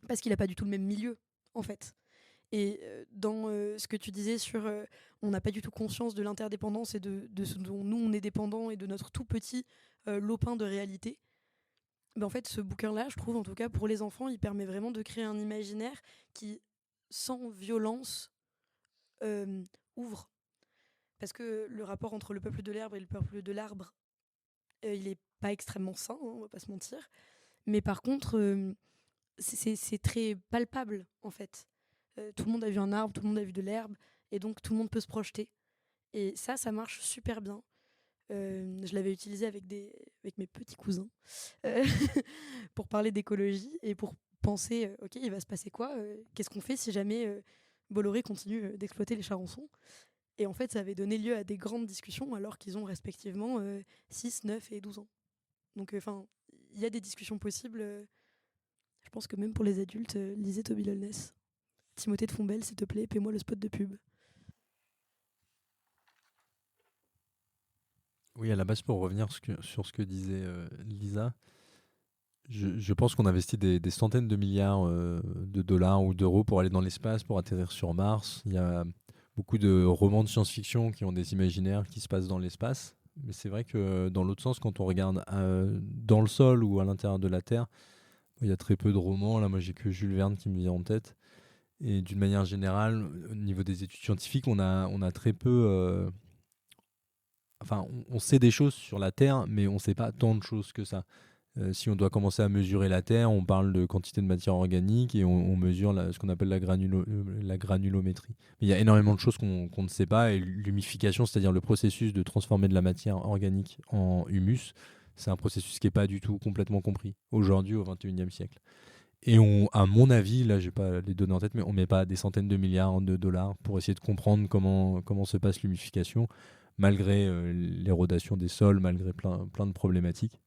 parce qu'il n'a pas du tout le même milieu, en fait. Et dans ce que tu disais sur on n'a pas du tout conscience de l'interdépendance et de ce dont nous on est dépendant et de notre tout petit lopin de réalité, ben en fait ce bouquin-là, je trouve en tout cas pour les enfants, il permet vraiment de créer un imaginaire qui, sans violence, ouvre. Parce que le rapport entre le peuple de l'herbe et le peuple de l'arbre, il est pas extrêmement sain, hein, on va pas se mentir. Mais par contre, c'est très palpable en fait. Tout le monde a vu un arbre, tout le monde a vu de l'herbe, et donc tout le monde peut se projeter. Et ça marche super bien. Je l'avais utilisé avec mes petits cousins euh, pour parler d'écologie et pour penser, ok, il va se passer quoi qu'est-ce qu'on fait si jamais Bolloré continue d'exploiter les charançons. Et en fait, ça avait donné lieu à des grandes discussions alors qu'ils ont respectivement 6, 9 et 12 ans. Donc, enfin, il y a des discussions possibles. Je pense que même pour les adultes, lisez Toby Lolness. Timothée de Fombelle, s'il te plaît, paie-moi le spot de pub. Oui, à la base, pour revenir sur ce que disait Lisa, je pense qu'on investit des centaines de milliards de dollars ou d'euros pour aller dans l'espace, pour atterrir sur Mars. Il y a beaucoup de romans de science-fiction qui ont des imaginaires qui se passent dans l'espace. Mais c'est vrai que dans l'autre sens, quand on regarde dans le sol ou à l'intérieur de la Terre, il y a très peu de romans. Là, moi, j'ai que Jules Verne qui me vient en tête. Et d'une manière générale, au niveau des études scientifiques, on a très peu... Enfin, on sait des choses sur la Terre, mais on ne sait pas tant de choses que ça. Si on doit commencer à mesurer la Terre, on parle de quantité de matière organique et on mesure ce qu'on appelle la granulométrie. Mais il y a énormément de choses qu'on ne sait pas, et l'humification, c'est-à-dire le processus de transformer de la matière organique en humus, c'est un processus qui n'est pas du tout complètement compris aujourd'hui au XXIe siècle. Et à mon avis, là, j'ai pas les données en tête, mais on met pas des centaines de milliards de dollars pour essayer de comprendre comment se passe l'humification, malgré l'érodation des sols, malgré plein de problématiques.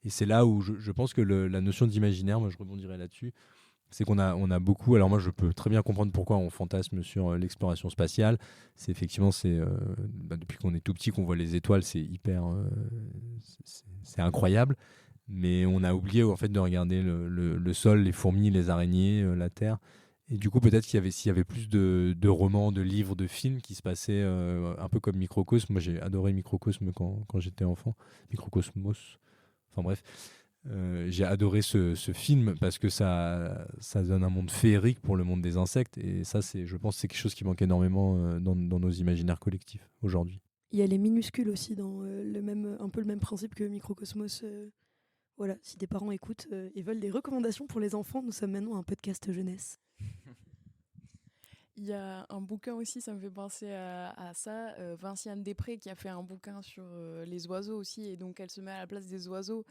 Et c'est là où je pense que la notion d'imaginaire, moi je rebondirai là-dessus, c'est qu'on a beaucoup. Alors moi, je peux très bien comprendre pourquoi on fantasme sur l'exploration spatiale. C'est effectivement, depuis qu'on est tout petit qu'on voit les étoiles, c'est hyper, c'est incroyable. Mais on a oublié en fait de regarder le sol, les fourmis, les araignées, la terre. Et du coup, peut-être s'il y avait plus de romans, de livres, de films qui se passaient un peu comme Microcosme. Moi, j'ai adoré Microcosme quand j'étais enfant. Microcosmos. Enfin bref. J'ai adoré ce film parce que ça donne un monde féerique pour le monde des insectes. Et ça, je pense que c'est quelque chose qui manque énormément dans nos imaginaires collectifs aujourd'hui. Il y a les minuscules aussi dans un peu le même principe que Microcosmos. Voilà, si des parents écoutent et veulent des recommandations pour les enfants, nous sommes maintenant un podcast jeunesse. Il y a un bouquin aussi, ça me fait penser à ça, Vinciane Després qui a fait un bouquin sur les oiseaux aussi, et donc elle se met à la place des oiseaux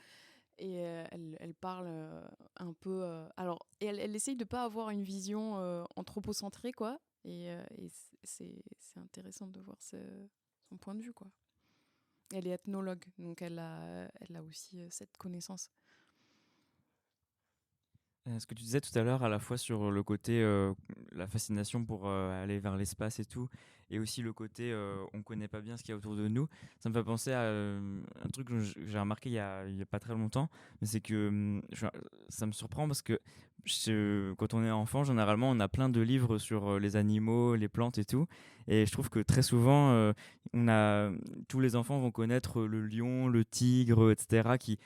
et elle parle un peu... alors, et elle essaye de pas avoir une vision anthropocentrée, quoi, et c'est intéressant de voir son point de vue, quoi. Elle est ethnologue, donc elle a aussi cette connaissance. Ce que tu disais tout à l'heure, à la fois sur le côté, la fascination pour aller vers l'espace et tout, et aussi le côté, on connaît pas bien ce qu'il y a autour de nous, ça me fait penser à un truc que j'ai remarqué il y a pas très longtemps, mais c'est que ça me surprend parce que quand on est enfant, généralement, on a plein de livres sur les animaux, les plantes et tout, et je trouve que très souvent, tous les enfants vont connaître le lion, le tigre, etc., qui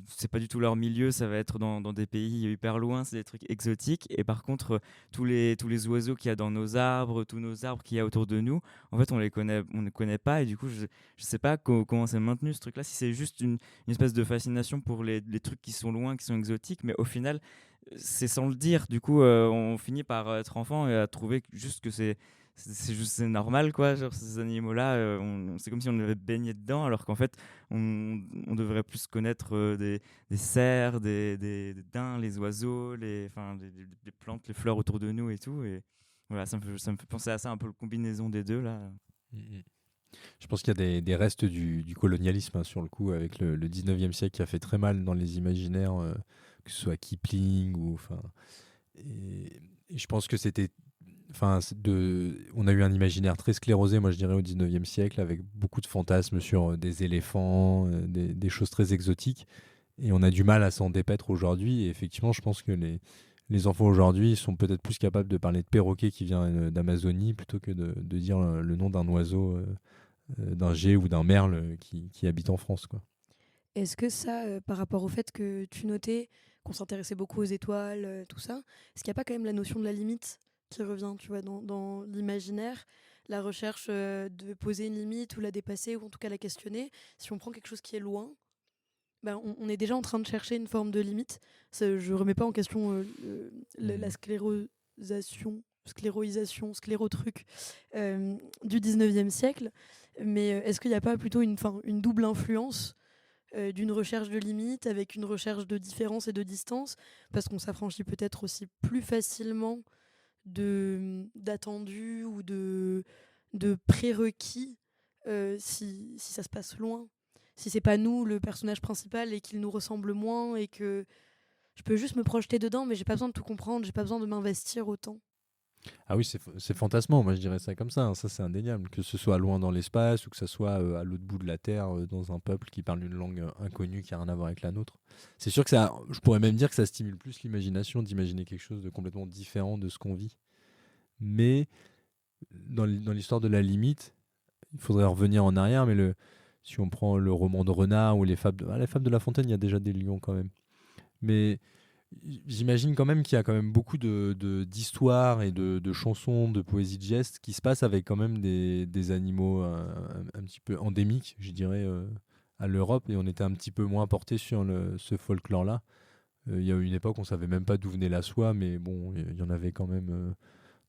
c'est pas du tout leur milieu, ça va être dans des pays hyper loin, c'est des trucs exotiques, et par contre tous les oiseaux qu'il y a dans nos arbres, tous nos arbres qu'il y a autour de nous, en fait on ne connaît pas, et du coup je sais pas comment c'est maintenu ce truc là, si c'est juste une espèce de fascination pour les trucs qui sont loin, qui sont exotiques, mais au final c'est sans le dire, du coup on finit par être enfant et à trouver juste que c'est normal, quoi, genre ces animaux là, c'est comme si on avait baigné dedans, alors qu'en fait on devrait plus connaître des cerfs, des daims, les oiseaux, les plantes, les fleurs autour de nous et tout. Et voilà, ça me fait penser à ça, un peu la combinaison des deux là. Mhm. Je pense qu'il y a des restes du colonialisme, hein, sur le coup, avec le 19e siècle qui a fait très mal dans les imaginaires, que ce soit Kipling ou. Et je pense que c'était. On a eu un imaginaire très sclérosé, moi je dirais, au 19e siècle, avec beaucoup de fantasmes sur des éléphants, des choses très exotiques. Et on a du mal à s'en dépaître aujourd'hui. Et effectivement, je pense que les enfants aujourd'hui sont peut-être plus capables de parler de perroquet qui vient d'Amazonie plutôt que de dire le nom d'un oiseau, d'un geai ou d'un merle qui habite en France, quoi. Est-ce que ça, par rapport au fait que tu notais qu'on s'intéressait beaucoup aux étoiles, tout ça, est-ce qu'il n'y a pas quand même la notion de la limite qui revient, tu vois, dans l'imaginaire, la recherche de poser une limite ou la dépasser ou en tout cas la questionner. Si on prend quelque chose qui est loin, ben, on est déjà en train de chercher une forme de limite. Je remets pas en question la sclérotruc du 19e siècle, mais est-ce qu'il n'y a pas plutôt une double influence d'une recherche de limite avec une recherche de différence et de distance, parce qu'on s'affranchit peut-être aussi plus facilement d'attendus ou de prérequis si ça se passe loin. Si c'est pas nous le personnage principal et qu'il nous ressemble moins et que je peux juste me projeter dedans, mais j'ai pas besoin de tout comprendre, j'ai pas besoin de m'investir autant. Ah oui, c'est fantasmant, moi je dirais ça comme ça, hein. Ça c'est indéniable, que ce soit loin dans l'espace ou que ce soit à l'autre bout de la Terre, dans un peuple qui parle une langue inconnue qui n'a rien à voir avec la nôtre. C'est sûr que je pourrais même dire que ça stimule plus l'imagination d'imaginer quelque chose de complètement différent de ce qu'on vit. Mais dans l'histoire de la limite, il faudrait revenir en arrière, mais si on prend le roman de Renard ou les fables de La Fontaine, il y a déjà des lions quand même. Mais j'imagine quand même qu'il y a quand même beaucoup d'histoires et de chansons, de poésie de gestes qui se passent avec quand même des animaux un petit peu endémiques, je dirais, à l'Europe, et on était un petit peu moins porté sur ce folklore-là. Il y a eu une époque où on savait même pas d'où venait la soie, mais bon, il y en avait quand même,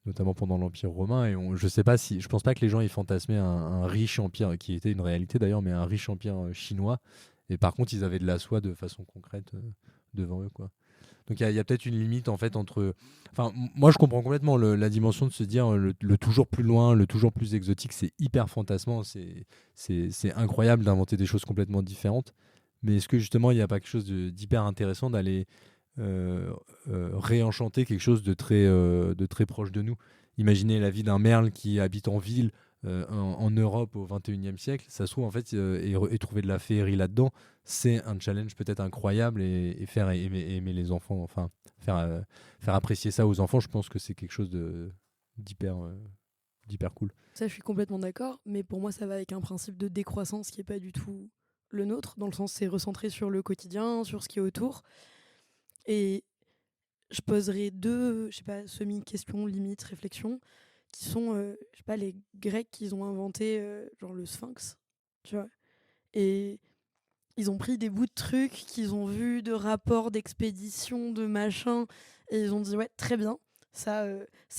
notamment pendant l'Empire romain, et je pense pas que les gens y fantasmaient un riche empire, qui était une réalité d'ailleurs, mais un riche empire chinois, et par contre ils avaient de la soie de façon concrète devant eux, quoi. Donc il y a peut-être une limite en fait entre. Enfin, moi je comprends complètement la dimension de se dire le toujours plus loin, le toujours plus exotique, c'est hyper fantasmant, c'est incroyable d'inventer des choses complètement différentes. Mais est-ce que justement il n'y a pas quelque chose d'hyper intéressant d'aller réenchanter quelque chose de très proche de nous? Imaginez la vie d'un merle qui habite en ville, en Europe au 21e siècle, ça se trouve en fait, et trouver de la féerie là-dedans, c'est un challenge peut-être incroyable, et faire aimer les enfants, enfin faire apprécier ça aux enfants, je pense que c'est quelque chose d'hyper cool. Ça, je suis complètement d'accord, mais pour moi, ça va avec un principe de décroissance qui est pas du tout le nôtre, dans le sens c'est recentré sur le quotidien, sur ce qui est autour. Et je poserai deux, je sais pas, semi-questions, limites, réflexions, qui sont, je sais pas, les Grecs qui ont inventé genre le Sphinx, tu vois. Et ils ont pris des bouts de trucs qu'ils ont vus, de rapports d'expédition, de machin, et ils ont dit ouais, très bien, ça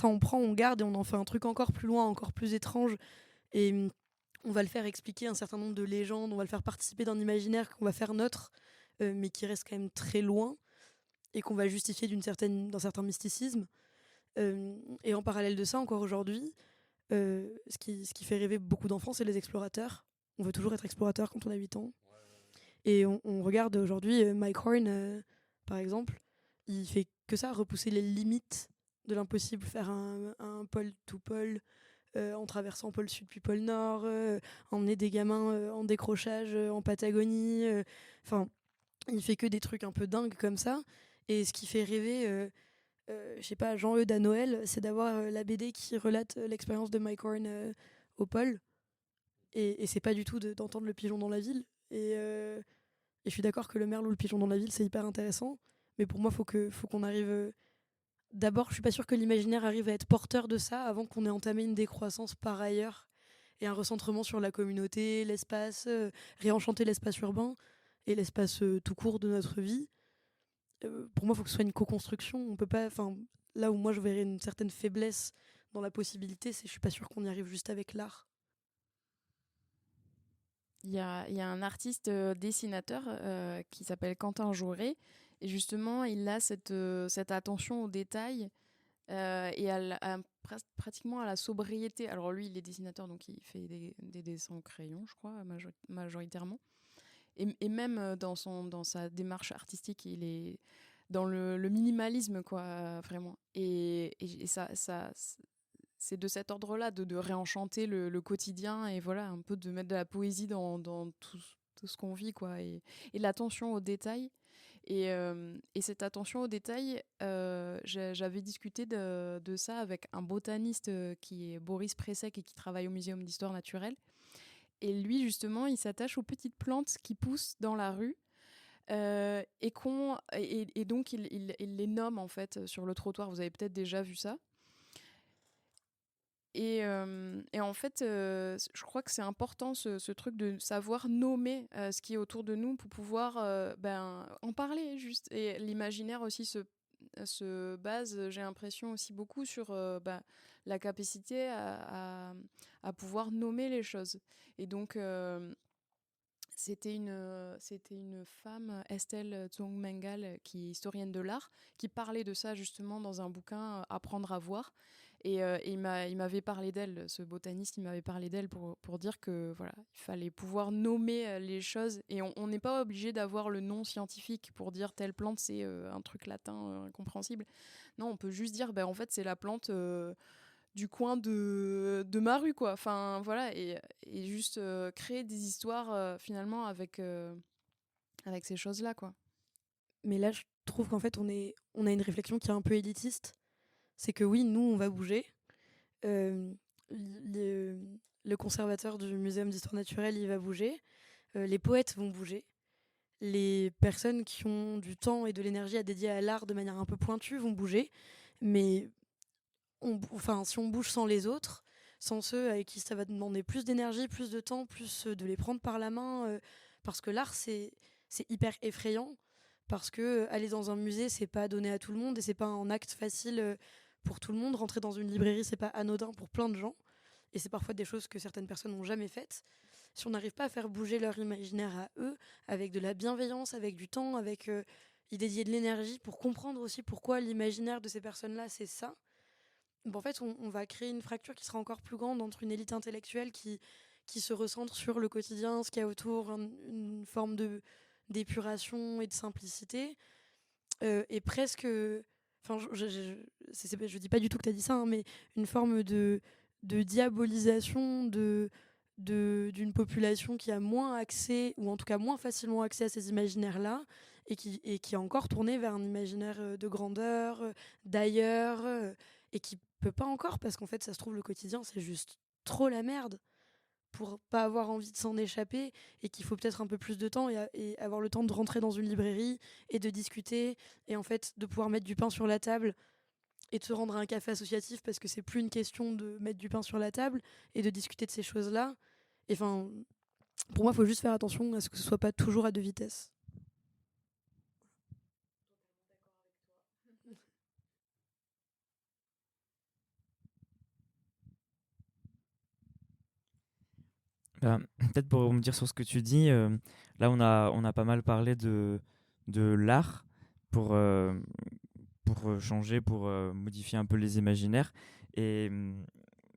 on prend, on garde et on en fait un truc encore plus loin, encore plus étrange. Et on va le faire expliquer un certain nombre de légendes, on va le faire participer d'un imaginaire qu'on va faire neutre, mais qui reste quand même très loin, et qu'on va justifier d'un certain mysticisme. Et en parallèle de ça, encore aujourd'hui, ce qui fait rêver beaucoup d'enfants, c'est les explorateurs. On veut toujours être explorateur quand on a 8 ans. Et on regarde aujourd'hui Mike Horn, par exemple, il fait que ça, repousser les limites de l'impossible, faire un pôle to pôle, en traversant pôle sud puis pôle nord, emmener des gamins en décrochage en Patagonie. Enfin, il fait que des trucs un peu dingues comme ça. Et ce qui fait rêver, je sais pas, Jean-Eudes à Noël, c'est d'avoir la BD qui relate l'expérience de Mike Horn au pôle. Et c'est pas du tout d'entendre le pigeon dans la ville. Et je suis d'accord que le merle ou le pigeon dans la ville, c'est hyper intéressant. Mais pour moi, faut qu'on arrive. D'abord, je suis pas sûre que l'imaginaire arrive à être porteur de ça avant qu'on ait entamé une décroissance par ailleurs et un recentrement sur la communauté, l'espace, réenchanter l'espace urbain et l'espace tout court de notre vie. Pour moi, il faut que ce soit une co-construction. On peut pas. Enfin, là où moi je verrais une certaine faiblesse dans la possibilité, c'est que je suis pas sûre qu'on y arrive juste avec l'art. Il y a un artiste dessinateur qui s'appelle Quentin Jauré. Et justement, il a cette attention aux détails et pratiquement à la sobriété. Alors lui, il est dessinateur, donc il fait des dessins au crayon, je crois, majoritairement. Et même dans sa démarche artistique, il est dans le minimalisme, quoi, vraiment. Et ça, c'est de cet ordre-là, de réenchanter le quotidien et voilà, un peu de mettre de la poésie dans tout ce qu'on vit, quoi. Et l'attention aux détails. Et cette attention aux détails, j'avais discuté de ça avec un botaniste qui est Boris Pressek et qui travaille au Muséum d'histoire naturelle. Et lui, justement, il s'attache aux petites plantes qui poussent dans la rue. Et donc, il les nomme, en fait, sur le trottoir. Vous avez peut-être déjà vu ça. Et en fait, je crois que c'est important ce truc de savoir nommer ce qui est autour de nous pour pouvoir en parler juste. Et l'imaginaire aussi se base, j'ai l'impression, aussi beaucoup sur la capacité à pouvoir nommer les choses. Et donc, c'était une femme, Estelle Tsong-Mengal, qui est historienne de l'art, qui parlait de ça justement dans un bouquin Apprendre à voir. Et il m'avait parlé d'elle, ce botaniste, il m'avait parlé d'elle pour dire que voilà, il fallait pouvoir nommer les choses. Et on n'est pas obligé d'avoir le nom scientifique pour dire telle plante, c'est un truc latin incompréhensible. Non, on peut juste dire, en fait, c'est la plante du coin de ma rue, quoi. Enfin, voilà, et juste créer des histoires finalement avec ces choses-là, quoi. Mais là, je trouve qu'en fait, on a une réflexion qui est un peu élitiste. C'est que oui, nous, on va bouger. Le conservateur du Muséum d'histoire naturelle, il va bouger. Les poètes vont bouger. Les personnes qui ont du temps et de l'énergie à dédier à l'art de manière un peu pointue vont bouger. Mais si on bouge sans les autres, sans ceux avec qui ça va demander plus d'énergie, plus de temps, plus de les prendre par la main, parce que l'art, c'est hyper effrayant. Parce que aller dans un musée, c'est pas donné à tout le monde et c'est pas un acte facile pour tout le monde. Rentrer dans une librairie, c'est pas anodin pour plein de gens. Et c'est parfois des choses que certaines personnes n'ont jamais faites. Si on n'arrive pas à faire bouger leur imaginaire à eux, avec de la bienveillance, avec du temps, avec y dédier de l'énergie pour comprendre aussi pourquoi l'imaginaire de ces personnes-là, c'est ça, en fait, on va créer une fracture qui sera encore plus grande entre une élite intellectuelle qui se recentre sur le quotidien, ce qu'il y a autour, une forme d'épuration et de simplicité, et presque... Enfin, je dis pas du tout que tu as dit ça, hein, mais une forme de diabolisation d'une population qui a moins accès, ou en tout cas moins facilement accès à ces imaginaires-là, et qui est encore tournée vers un imaginaire de grandeur, d'ailleurs, et qui peut pas encore, parce qu'en fait, ça se trouve, le quotidien, c'est juste trop la merde pour pas avoir envie de s'en échapper, et qu'il faut peut-être un peu plus de temps et avoir le temps de rentrer dans une librairie et de discuter, et en fait, de pouvoir mettre du pain sur la table et de se rendre à un café associatif parce que c'est plus une question de mettre du pain sur la table et de discuter de ces choses-là. Et enfin, pour moi, il faut juste faire attention à ce que ce soit pas toujours à deux vitesses. Peut-être pour rebondir sur ce que tu dis, là on a pas mal parlé de l'art pour changer, pour modifier un peu les imaginaires. Et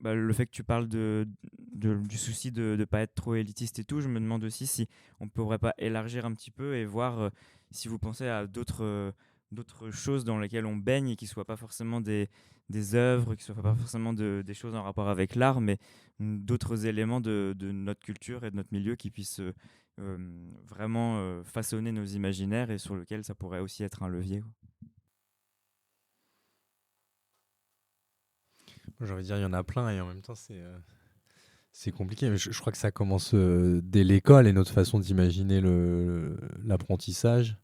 le fait que tu parles du souci de ne pas être trop élitiste et tout, je me demande aussi si on ne pourrait pas élargir un petit peu et voir si vous pensez à d'autres d'autres choses dans lesquelles on baigne et qui ne soient pas forcément des œuvres, qui ne soient pas forcément des choses en rapport avec l'art, mais d'autres éléments de notre culture et de notre milieu qui puissent vraiment façonner nos imaginaires et sur lequel ça pourrait aussi être un levier, quoi. J'ai envie de dire, il y en a plein et en même temps, c'est compliqué. Mais je crois que ça commence dès l'école et notre façon d'imaginer l'apprentissage.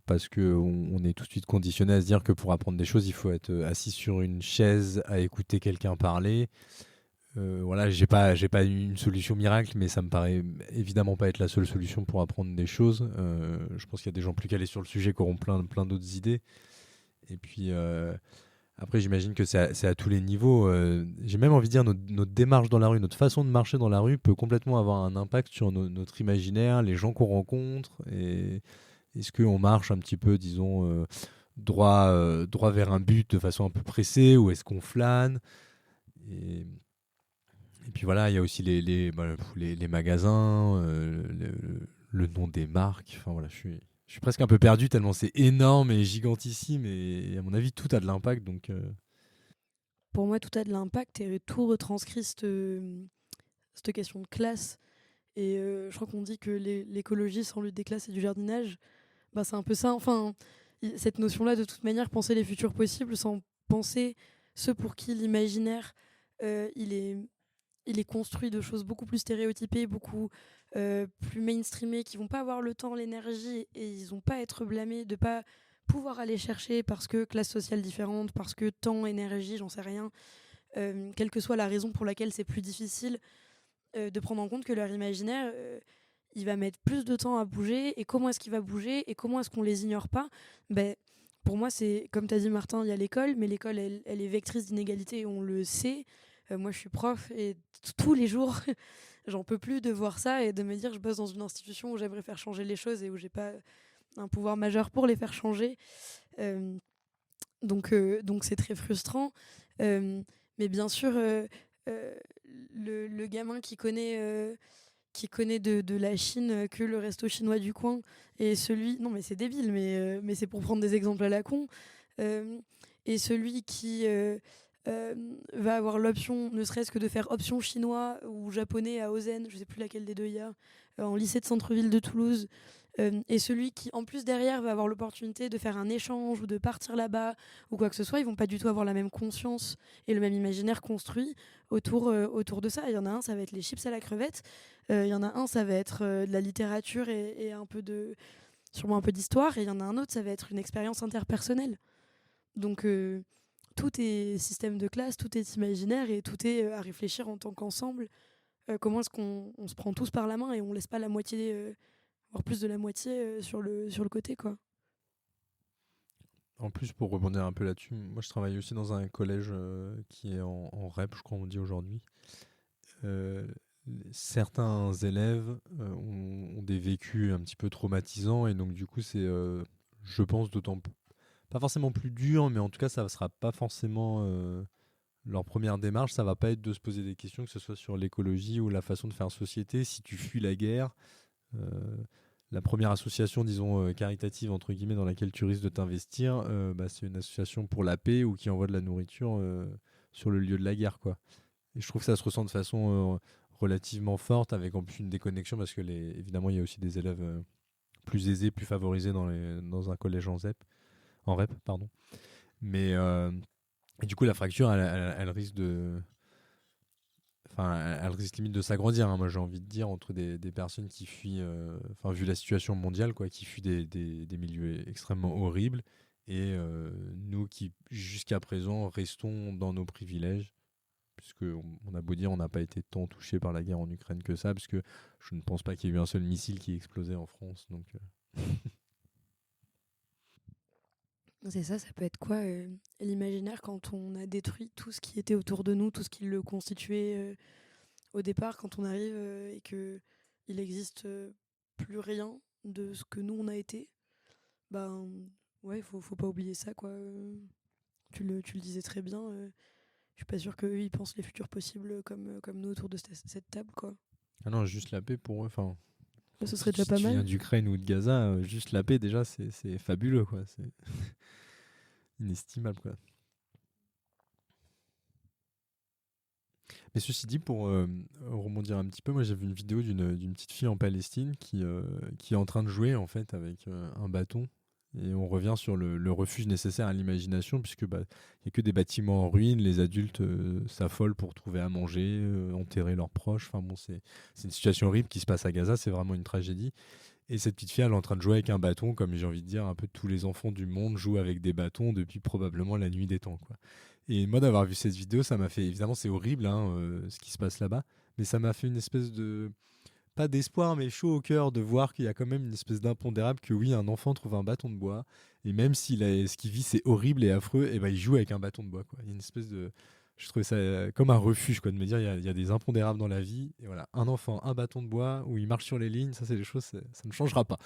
Parce qu'on est tout de suite conditionné à se dire que pour apprendre des choses, il faut être assis sur une chaise à écouter quelqu'un parler. Voilà, j'ai pas une solution miracle, mais ça me paraît évidemment pas être la seule solution pour apprendre des choses. Je pense qu'il y a des gens plus calés sur le sujet qui auront plein d'autres idées. Et puis après, j'imagine que c'est à tous les niveaux. J'ai même envie de dire notre démarche dans la rue, notre façon de marcher dans la rue peut complètement avoir un impact sur notre imaginaire, les gens qu'on rencontre. Et est-ce qu'on marche un petit peu, disons, droit vers un but de façon un peu pressée, ou est-ce qu'on flâne? Et puis voilà, il y a aussi les magasins, le nom des marques. Enfin voilà, je suis presque un peu perdu tellement c'est énorme et gigantissime et à mon avis tout a de l'impact. Donc Pour moi, tout a de l'impact et tout retranscrit cette question de classe. Et je crois qu'on dit que l'écologie sans lutte des classes et du jardinage, bah, c'est un peu ça. Enfin, cette notion-là, de toute manière, penser les futurs possibles sans penser ceux pour qui l'imaginaire, il est construit de choses beaucoup plus stéréotypées, beaucoup plus mainstreamées, qui vont pas avoir le temps, l'énergie, et ils vont pas être blâmés de pas pouvoir aller chercher parce que classe sociale différente, parce que temps, énergie, j'en sais rien, quelle que soit la raison pour laquelle c'est plus difficile, de prendre en compte que leur imaginaire, il va mettre plus de temps à bouger, et comment est-ce qu'il va bouger, et comment est-ce qu'on les ignore pas. Ben, pour moi, c'est comme tu as dit, Martin, il y a l'école, mais l'école, elle est vectrice d'inégalité, on le sait. Moi, je suis prof et tous les jours, j'en peux plus de voir ça et de me dire je bosse dans une institution où j'aimerais faire changer les choses et où j'ai pas un pouvoir majeur pour les faire changer. Donc c'est très frustrant. Mais bien sûr, le gamin qui connaît de la Chine que le resto chinois du coin, et celui... Non, mais c'est débile, mais c'est pour prendre des exemples à la con. Et celui qui va avoir l'option, ne serait-ce que de faire option chinois ou japonais à Ozen, je sais plus laquelle des deux il y a, en lycée de centre-ville de Toulouse, et celui qui, en plus, derrière, va avoir l'opportunité de faire un échange ou de partir là-bas ou quoi que ce soit, ils vont pas du tout avoir la même conscience et le même imaginaire construit autour de ça. Il y en a un, ça va être les chips à la crevette. Il y en a un, ça va être de la littérature et sûrement un peu d'histoire. Et il y en a un autre, ça va être une expérience interpersonnelle. Donc tout est système de classe, tout est imaginaire et tout est à réfléchir en tant qu'ensemble. Comment est-ce qu'on se prend tous par la main et on laisse pas la moitié, voire plus de la moitié sur le côté, quoi. en plus, pour rebondir un peu là-dessus, moi je travaille aussi dans un collège qui est en REP, je crois on dit aujourd'hui. Euh, Certains élèves ont des vécus un petit peu traumatisants et donc du coup c'est, je pense, pas forcément plus dur, mais en tout cas ça ne sera pas forcément leur première démarche, ça va pas être de se poser des questions, que ce soit sur l'écologie ou la façon de faire société. Si tu fuis la guerre, la première association, disons, caritative, entre guillemets, dans laquelle tu risques de t'investir, c'est une association pour la paix ou qui envoie de la nourriture sur le lieu de la guerre, quoi. Et je trouve que ça se ressent de façon relativement forte, avec en plus une déconnexion, parce que évidemment, il y a aussi des élèves plus aisés, plus favorisés dans un collège en REP, pardon. Mais et du coup, la fracture, elle risque de... Enfin, elle risque limite de s'agrandir, hein, moi j'ai envie de dire, entre des personnes qui fuient, vu la situation mondiale, quoi, qui fuient des milieux extrêmement horribles, et nous qui, jusqu'à présent, restons dans nos privilèges, puisque on a beau dire, on n'a pas été tant touché par la guerre en Ukraine que ça, puisque je ne pense pas qu'il y ait eu un seul missile qui ait explosé en France, donc... C'est ça, ça peut être quoi l'imaginaire quand on a détruit tout ce qui était autour de nous, tout ce qui le constituait au départ, quand on arrive et qu'il n'existe plus rien de ce que nous on a été. Ben ouais, faut pas oublier ça, quoi. Tu le disais très bien. Je suis pas sûre qu'eux ils pensent les futurs possibles comme nous autour de cette table, quoi. Ah non, juste la paix pour eux, enfin... Ce serait déjà Si pas tu viens mal. d'Ukraine ou de Gaza, juste la paix, déjà, c'est fabuleux, quoi. C'est inestimable, quoi. Mais ceci dit, pour rebondir un petit peu, moi j'ai vu une vidéo d'une petite fille en Palestine qui est en train de jouer en fait avec un bâton. Et on revient sur le refuge nécessaire à l'imagination, puisque il y a que des bâtiments en ruine, les adultes s'affolent pour trouver à manger, enterrer leurs proches. Enfin bon, c'est une situation horrible qui se passe à Gaza, c'est vraiment une tragédie. Et cette petite fille, elle est en train de jouer avec un bâton, comme j'ai envie de dire, un peu tous les enfants du monde jouent avec des bâtons depuis probablement la nuit des temps, quoi. Et moi, d'avoir vu cette vidéo, ça m'a fait, évidemment, c'est horrible, hein, ce qui se passe là-bas, mais ça m'a fait une espèce de, pas d'espoir, mais chaud au cœur de voir qu'il y a quand même une espèce d'impondérable que oui, un enfant trouve un bâton de bois, et même si ce qu'il vit, c'est horrible et affreux, et ben il joue avec un bâton de bois, quoi. Il y a une espèce de, je trouvais ça comme un refuge, quoi, de me dire, il y a des impondérables dans la vie, et voilà, un enfant, un bâton de bois, où il marche sur les lignes, ça c'est des choses, ça ne changera pas.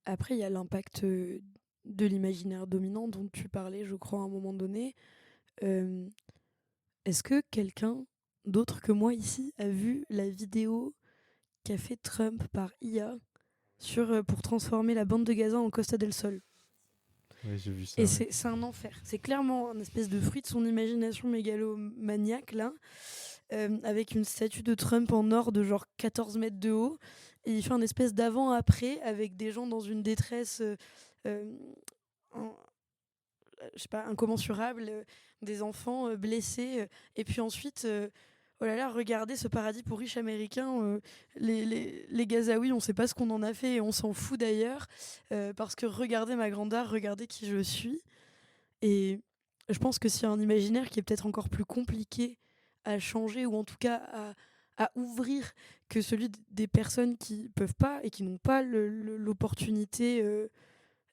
Après, il y a l'impact de l'imaginaire dominant dont tu parlais, je crois, à un moment donné. Euh, Est-ce que quelqu'un d'autre que moi ici a vu la vidéo qu'a fait Trump par IA pour transformer la bande de Gaza en Costa del Sol? Ouais, j'ai vu ça, Et ouais. c'est un enfer. C'est clairement un espèce de fruit de son imagination mégalomaniaque, là, avec une statue de Trump en or de genre 14 mètres de haut. Et il fait un espèce d'avant-après avec des gens dans une détresse euh, en- je sais pas, incommensurable, des enfants blessés. Et puis ensuite, oh là là, regardez ce paradis pour riches américains. Les Gazaouis, on sait pas ce qu'on en a fait et on s'en fout d'ailleurs. Parce que regardez ma grandeur, regardez qui je suis. Et je pense que s'il y a un imaginaire qui est peut-être encore plus compliqué à changer ou en tout cas à ouvrir que celui des personnes qui peuvent pas et qui n'ont pas l'opportunité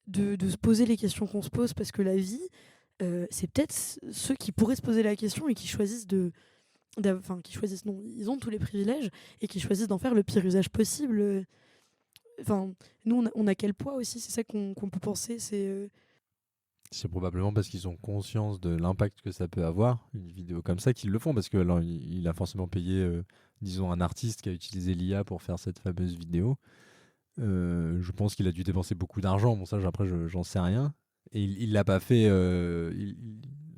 de se poser les questions qu'on se pose, parce que la vie, c'est peut-être ceux qui pourraient se poser la question et qui choisissent enfin, qui choisissent, non, ils ont tous les privilèges et qui choisissent d'en faire le pire usage possible. Enfin, nous, on a quel poids aussi, c'est ça qu'on peut penser, C'est probablement parce qu'ils ont conscience de l'impact que ça peut avoir, une vidéo comme ça, qu'ils le font, parce que alors, il a forcément payé, disons, un artiste qui a utilisé l'IA pour faire cette fameuse vidéo. Je pense qu'il a dû dépenser beaucoup d'argent, bon ça, après, j'en sais rien. Et il l'a pas fait,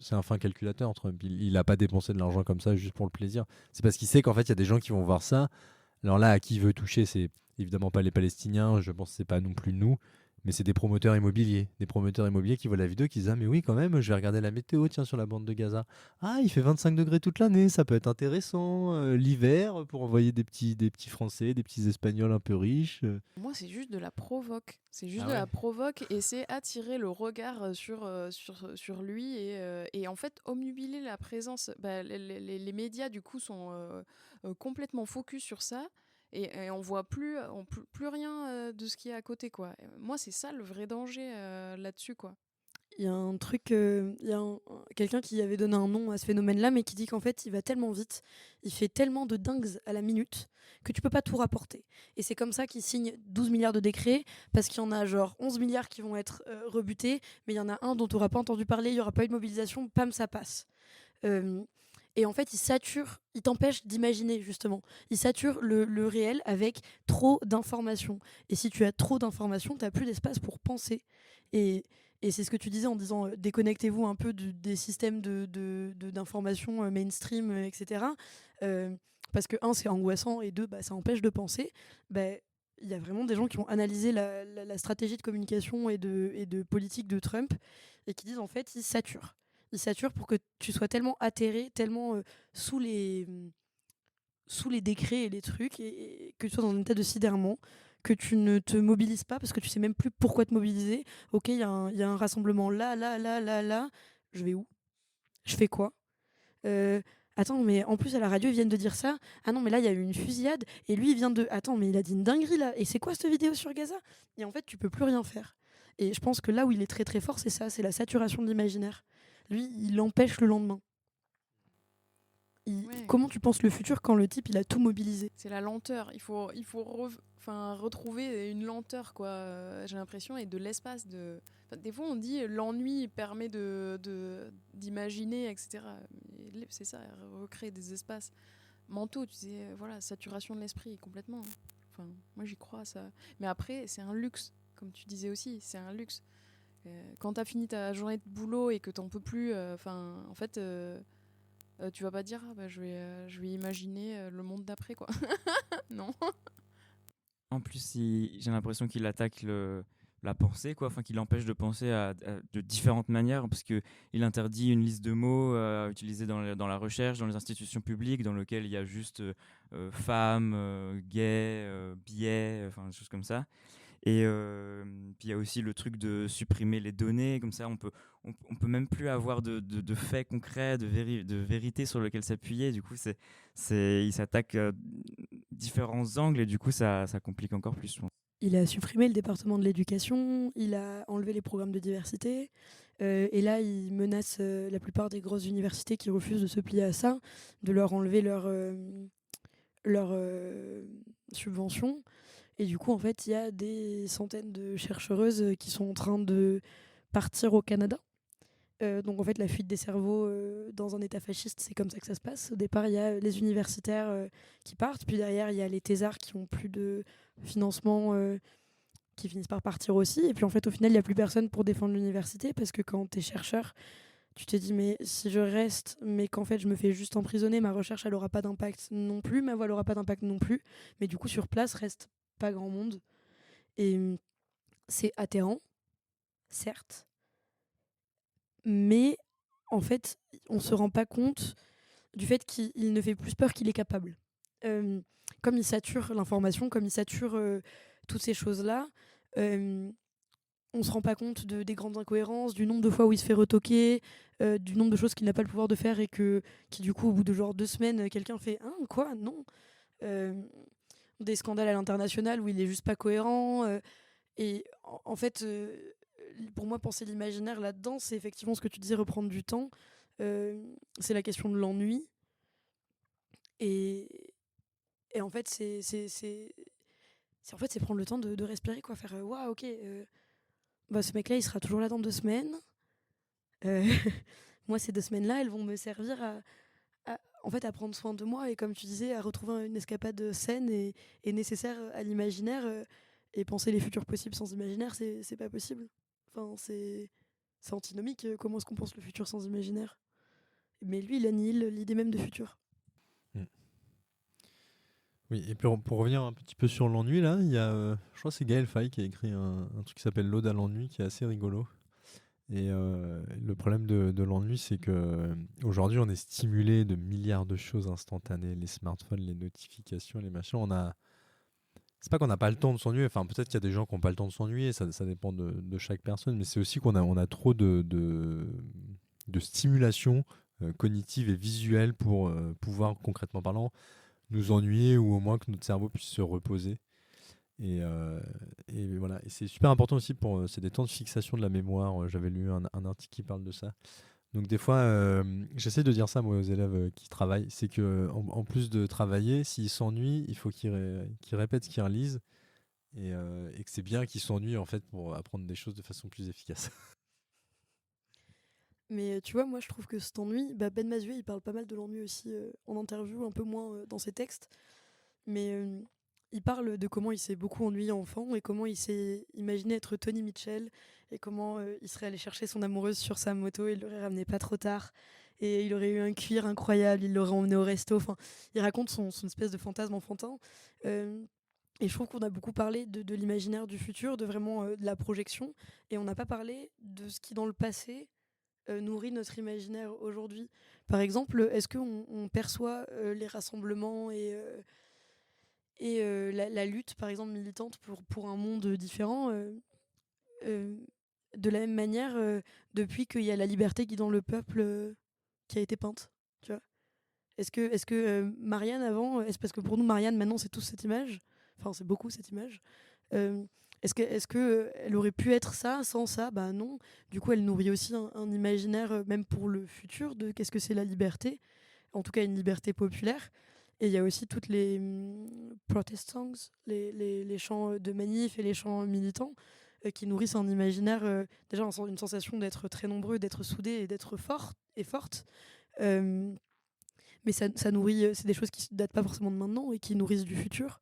c'est un fin calculateur, Trump. Il a pas dépensé de l'argent comme ça juste pour le plaisir. C'est parce qu'il sait qu'en fait, il y a des gens qui vont voir ça. Alors là, à qui il veut toucher, c'est évidemment pas les Palestiniens, je pense que c'est pas non plus nous, mais c'est des promoteurs immobiliers. Des promoteurs immobiliers qui voient la vidéo, qui disent: ah, mais oui, quand même, je vais regarder la météo, tiens, sur la bande de Gaza. Ah, il fait 25 degrés toute l'année, ça peut être intéressant. L'hiver, pour envoyer des petits Français, des petits Espagnols un peu riches. Moi, c'est juste de la provoque. C'est juste Ah de ouais. la provoque et c'est attirer le regard sur lui et en fait omnubiler la présence. Bah, les médias, du coup, sont complètement focus sur ça et on voit plus rien de ce qui est à côté, quoi. Moi, c'est ça le vrai danger là-dessus, quoi. il y a un truc, il y a quelqu'un qui avait donné un nom à ce phénomène-là, mais qui dit qu'en fait, il va tellement vite, il fait tellement de dingues à la minute que tu peux pas tout rapporter. Et c'est comme ça qu'il signe 12 milliards de décrets, parce qu'il y en a genre 11 milliards qui vont être rebutés, mais il y en a un dont tu n'auras pas entendu parler, il n'y aura pas eu de mobilisation, pam, ça passe. Euh, et en fait, il t'empêche d'imaginer, justement. Il sature le réel avec trop d'informations. Et si tu as trop d'informations, tu n'as plus d'espace pour penser. Et, et c'est ce que tu disais en disant déconnectez-vous un peu des systèmes d'information mainstream, etc. Parce que, un, c'est angoissant, et deux, bah, ça empêche de penser. Bah, il y a vraiment des gens qui ont analysé la stratégie de communication et de politique de Trump et qui disent en fait, il sature pour que tu sois tellement atterré, tellement sous les décrets et les trucs, et que tu sois dans un état de sidèrement, que tu ne te mobilises pas parce que tu sais même plus pourquoi te mobiliser. Ok, il y a un rassemblement là, là, là, là, là. Je vais où? Je fais quoi? Euh, Attends, mais en plus à la radio ils viennent de dire ça. Ah non, mais là il y a eu une fusillade et lui il vient de. Attends, mais il a dit une dinguerie là. Et c'est quoi cette vidéo sur Gaza? Et en fait, tu peux plus rien faire. Et je pense que là où il est très très fort, c'est ça, c'est la saturation de l'imaginaire. Lui, il empêche le lendemain. Ouais. Comment tu penses le futur quand le type il a tout mobilisé? C'est la lenteur. Enfin, retrouver une lenteur, quoi. J'ai l'impression, et de l'espace. Enfin, des fois, on dit l'ennui permet d'imaginer, etc. C'est ça, recréer des espaces. mentaux, tu sais, voilà, saturation de l'esprit complètement. Enfin, moi j'y crois ça. Mais après, c'est un luxe, comme tu disais aussi, c'est un luxe. Quand t'as fini ta journée de boulot et que t'en peux plus, en fait, tu vas pas dire, je vais imaginer le monde d'après, quoi. Non. En plus, j'ai l'impression qu'il attaque la pensée, quoi. Enfin, qu'il empêche de penser de différentes manières, parce qu'il interdit une liste de mots à utiliser dans la recherche, dans les institutions publiques, dans lesquelles il y a juste femmes, gays, biais, enfin, des choses comme ça. Et puis il y a aussi le truc de supprimer les données, comme ça on peut même plus avoir de faits concrets, de vérité sur lequel s'appuyer. Du coup, il s'attaque différents angles et du coup ça complique encore plus, je pense. Il a supprimé le département de l'éducation, il a enlevé les programmes de diversité, et là il menace la plupart des grosses universités qui refusent de se plier à ça, de leur enlever leur subvention. Et du coup, en fait, il y a des centaines de chercheuses qui sont en train de partir au Canada. Donc en fait, la fuite des cerveaux dans un état fasciste, c'est comme ça que ça se passe. Au départ, il y a les universitaires qui partent, puis derrière, il y a les thésards qui ont plus de financement, qui finissent par partir aussi. Et puis en fait, au final, il n'y a plus personne pour défendre l'université, parce que quand tu es chercheur, tu te dis, mais si je reste, mais qu'en fait, je me fais juste emprisonner, ma recherche, elle n'aura pas d'impact non plus, ma voix n'aura pas d'impact non plus. Mais du coup, sur place, reste pas grand monde. Et c'est atterrant, certes, mais en fait, on se rend pas compte du fait qu'il ne fait plus peur qu'il est capable. Comme il sature l'information, comme il sature toutes ces choses-là, on se rend pas compte des grandes incohérences, du nombre de fois où il se fait retoquer, du nombre de choses qu'il n'a pas le pouvoir de faire et qui du coup, au bout de genre 2 semaines, quelqu'un fait « Hein, quoi ? Non !» Des scandales à l'international où il est juste pas cohérent. Et en fait, pour moi, penser l'imaginaire là-dedans, c'est effectivement ce que tu disais, reprendre du temps. C'est la question de l'ennui. Et en fait, en fait, c'est prendre le temps de respirer, quoi. Faire waouh, ok, bah, ce mec-là, il sera toujours là dans 2 semaines. Moi, ces 2 semaines-là, elles vont me servir en fait, à prendre soin de moi et, comme tu disais, à retrouver une escapade saine et nécessaire à l'imaginaire. Et penser les futurs possibles sans imaginaire, c'est pas possible. Enfin, c'est antinomique. Comment est-ce qu'on pense le futur sans imaginaire? Mais lui, il annihile l'idée même de futur. Oui, et puis pour revenir un petit peu sur l'ennui, là, il y a, je crois que c'est Gaël Faye qui a écrit un truc qui s'appelle l'Ode à l'ennui, qui est assez rigolo. Et le problème de l'ennui, c'est que aujourd'hui, on est stimulé de milliards de choses instantanées, les smartphones, les notifications, les machins. C'est pas qu'on n'a pas le temps de s'ennuyer. Enfin, peut-être qu'il y a des gens qui n'ont pas le temps de s'ennuyer. Ça dépend de chaque personne. Mais c'est aussi on a trop de stimulation cognitive et visuelle pour pouvoir, concrètement parlant, nous ennuyer, ou au moins que notre cerveau puisse se reposer. Et voilà. Et c'est super important aussi c'est des temps de fixation de la mémoire. J'avais lu un article qui parle de ça. Donc des fois, j'essaie de dire ça, moi, aux élèves qui travaillent, c'est que en plus de travailler, s'ils s'ennuient, il faut qu'ils répètent ce qu'ils relisent, et que c'est bien qu'ils s'ennuient, en fait, pour apprendre des choses de façon plus efficace. Mais tu vois, moi, je trouve que cet ennui, Ben Mazué, il parle pas mal de l'ennui aussi en interview, un peu moins dans ses textes. Mais il parle de comment il s'est beaucoup ennuyé enfant et comment il s'est imaginé être Tony Mitchell et comment il serait allé chercher son amoureuse sur sa moto, il l'aurait ramené pas trop tard et il aurait eu un cuir incroyable, il l'aurait emmené au resto. Enfin, il raconte son espèce de fantasme enfantin. Et je trouve qu'on a beaucoup parlé de l'imaginaire du futur, de vraiment de la projection, et on n'a pas parlé de ce qui, dans le passé, nourrit notre imaginaire aujourd'hui. Par exemple, est-ce qu'on perçoit les rassemblements et la lutte, par exemple, militante pour un monde différent, de la même manière, depuis qu'il y a la liberté guidant le peuple qui a été peinte, tu vois. Est-ce que Marianne avant, parce que pour nous Marianne maintenant c'est tous cette image, enfin c'est beaucoup cette image, est-ce que elle aurait pu être ça sans ça? Bah non. Du coup elle nourrit aussi un imaginaire même pour le futur de qu'est-ce que c'est la liberté, en tout cas une liberté populaire. Et il y a aussi toutes les protest songs, les chants de manif et les chants militants qui nourrissent un imaginaire, déjà une sensation d'être très nombreux, d'être soudés et d'être forts et fortes. mais ça nourrit, c'est des choses qui ne datent pas forcément de maintenant et qui nourrissent du futur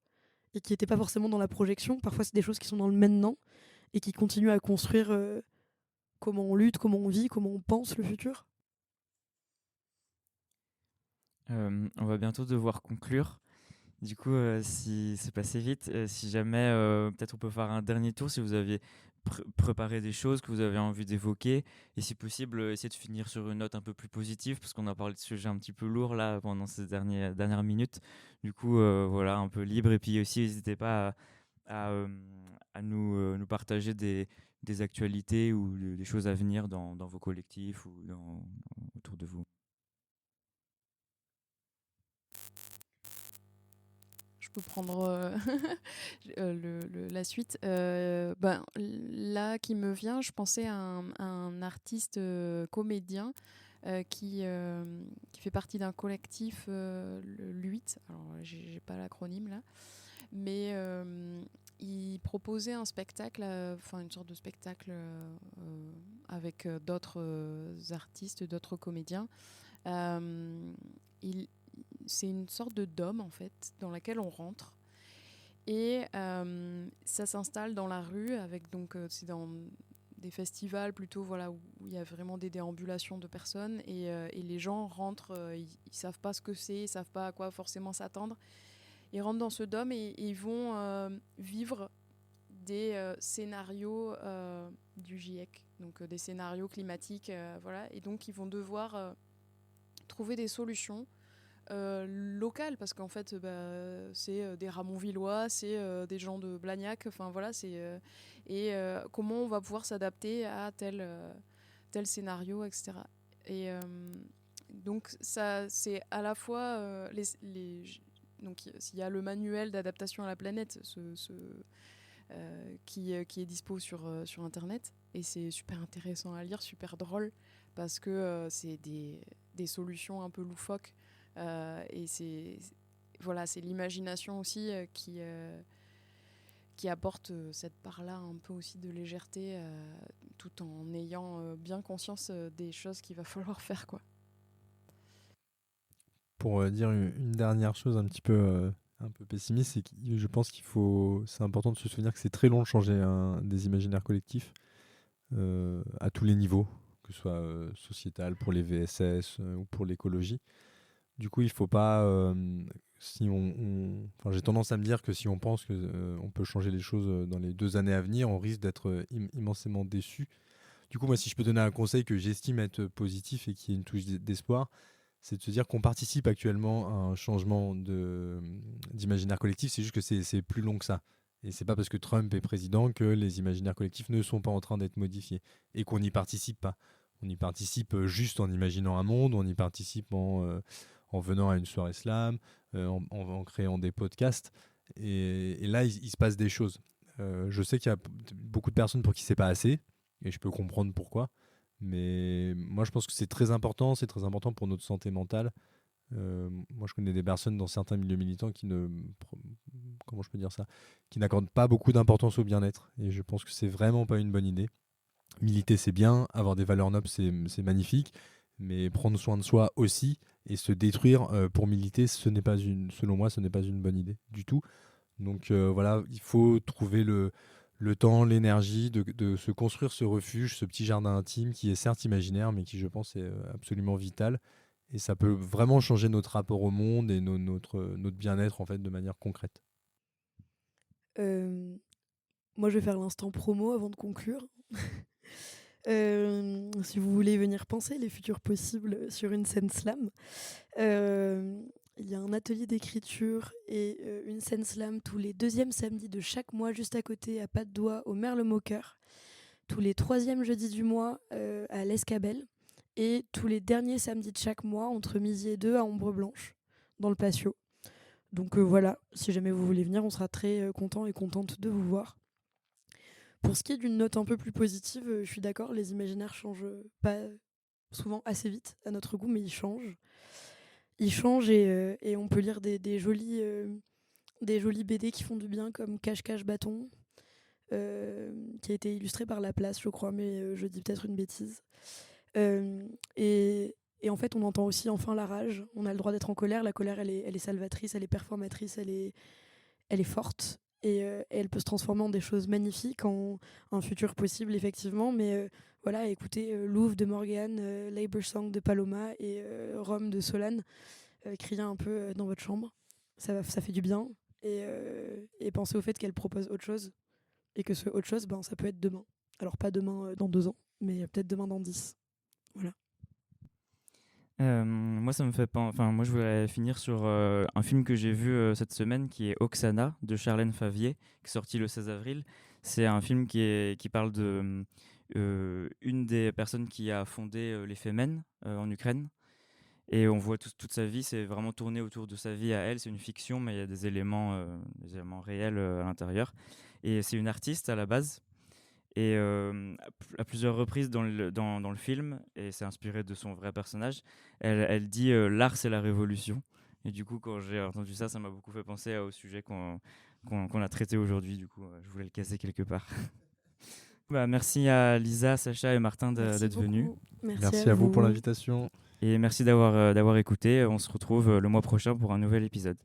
et qui n'étaient pas forcément dans la projection. Parfois, c'est des choses qui sont dans le maintenant et qui continuent à construire comment on lutte, comment on vit, comment on pense le futur. On va bientôt devoir conclure. Du coup, si c'est passé vite, si jamais peut-être on peut faire un dernier tour, si vous aviez préparé des choses que vous avez envie d'évoquer, et si possible, essayer de finir sur une note un peu plus positive, parce qu'on a parlé de sujets un petit peu lourds là pendant ces dernières minutes. Du coup, voilà, un peu libre, et puis aussi n'hésitez pas à nous partager des actualités ou des choses à venir dans vos collectifs ou autour de vous. Je peux prendre la suite. Là, qui me vient, je pensais à un artiste comédien qui fait partie d'un collectif, le 8. Alors, j'ai pas l'acronyme là. Mais il proposait un spectacle, une sorte de spectacle avec d'autres artistes, d'autres comédiens. C'est une sorte de dôme en fait dans laquelle on rentre et ça s'installe dans la rue avec c'est dans des festivals plutôt où il y a vraiment des déambulations de personnes et les gens rentrent, ils savent pas ce que c'est, ils savent pas à quoi forcément s'attendre. Ils rentrent dans ce dôme et ils vont vivre des scénarios du GIEC, donc des scénarios climatiques, et donc ils vont devoir trouver des solutions locales, parce qu'en fait c'est des Ramonvillois, c'est des gens de Blagnac, comment on va pouvoir s'adapter à tel scénario, etc. Et donc ça, c'est à la fois donc il y a le manuel d'adaptation à la planète qui est dispo sur internet, et c'est super intéressant à lire, super drôle, parce que c'est des solutions un peu loufoques, et c'est l'imagination aussi qui apporte cette part-là un peu aussi de légèreté, tout en ayant bien conscience des choses qu'il va falloir faire, quoi. Pour dire une dernière chose un peu pessimiste, c'est que je pense c'est important de se souvenir que c'est très long de changer des imaginaires collectifs à tous les niveaux, que ce soit sociétal pour les VSS ou pour l'écologie. Du coup, il faut pas, j'ai tendance à me dire que si on pense que on peut changer les choses dans les 2 années à venir, on risque d'être immensément déçu. Du coup, moi, si je peux donner un conseil que j'estime être positif et qui est une touche d'espoir, c'est de se dire qu'on participe actuellement à un changement d'imaginaire collectif. C'est juste que c'est plus long que ça. Et c'est pas parce que Trump est président que les imaginaires collectifs ne sont pas en train d'être modifiés et qu'on n'y participe pas. On y participe juste en imaginant un monde, on y participe en venant à une soirée slam, en créant des podcasts. Et là, il se passe des choses. Je sais qu'il y a beaucoup de personnes pour qui c'est pas assez, et je peux comprendre pourquoi. Mais moi, je pense que c'est très important pour notre santé mentale. Moi, je connais des personnes dans certains milieux militants comment je peux dire ça, qui n'accordent pas beaucoup d'importance au bien-être. Et je pense que c'est vraiment pas une bonne idée. Militer, c'est bien, avoir des valeurs nobles, c'est magnifique, mais prendre soin de soi aussi et se détruire pour militer, selon moi, ce n'est pas une bonne idée du tout. Donc voilà, il faut trouver le temps, l'énergie de se construire ce refuge, ce petit jardin intime qui est certes imaginaire, mais qui, je pense, est absolument vital. Et ça peut vraiment changer notre rapport au monde et notre bien-être, en fait, de manière concrète. Moi, je vais faire l'instant promo avant de conclure. Si vous voulez venir penser les futurs possibles sur une scène slam, il y a un atelier d'écriture et une scène slam tous les 2e samedis de chaque mois, juste à côté, à Pas de Doigt, au Merle-Moqueur. Tous les 3e jeudis du mois, à l'Escabelle. Et tous les derniers samedis de chaque mois, entre midi et 2, à Ombre Blanche, dans le patio. Donc voilà, si jamais vous voulez venir, on sera très content et contente de vous voir. Pour ce qui est d'une note un peu plus positive, je suis d'accord, les imaginaires changent pas souvent assez vite à notre goût, mais ils changent. Ils changent et on peut lire des jolis BD qui font du bien, comme Cache-Cache Bâton, qui a été illustré par La Place, je crois, mais je dis peut-être une bêtise. Et Et en fait, on entend aussi enfin la rage. On a le droit d'être en colère. La colère, elle est salvatrice, elle est performatrice, elle est forte. Et elle peut se transformer en des choses magnifiques, en un futur possible, effectivement. Mais voilà, écoutez Louvre de Morgane, Labor Song de Paloma et Rome de Solane, crier un peu dans votre chambre. Ça fait du bien. Et pensez au fait qu'elle propose autre chose. Et que ce autre chose, ben, ça peut être demain. Alors pas demain dans 2 ans, mais peut-être demain dans 10. Voilà. Moi, ça me fait pas. Enfin, moi, je voudrais finir sur un film que j'ai vu cette semaine qui est Oksana de Charlène Favier, qui est sorti le 16 avril. C'est un film qui parle de une des personnes qui a fondé les Femen en Ukraine. Et on voit toute sa vie, c'est vraiment tourné autour de sa vie à elle. C'est une fiction, mais il y a des éléments réels à l'intérieur. Et c'est une artiste à la base. Et à plusieurs reprises dans le film, et c'est inspiré de son vrai personnage, elle dit l'art c'est la révolution. Et du coup, quand j'ai entendu ça, ça m'a beaucoup fait penser au sujet qu'on a traité aujourd'hui. Du coup, je voulais le caser quelque part. Bah, merci à Lisa, Sacha et Martin d'être venus. Merci à vous pour l'invitation. Et merci d'avoir écouté. On se retrouve le mois prochain pour un nouvel épisode.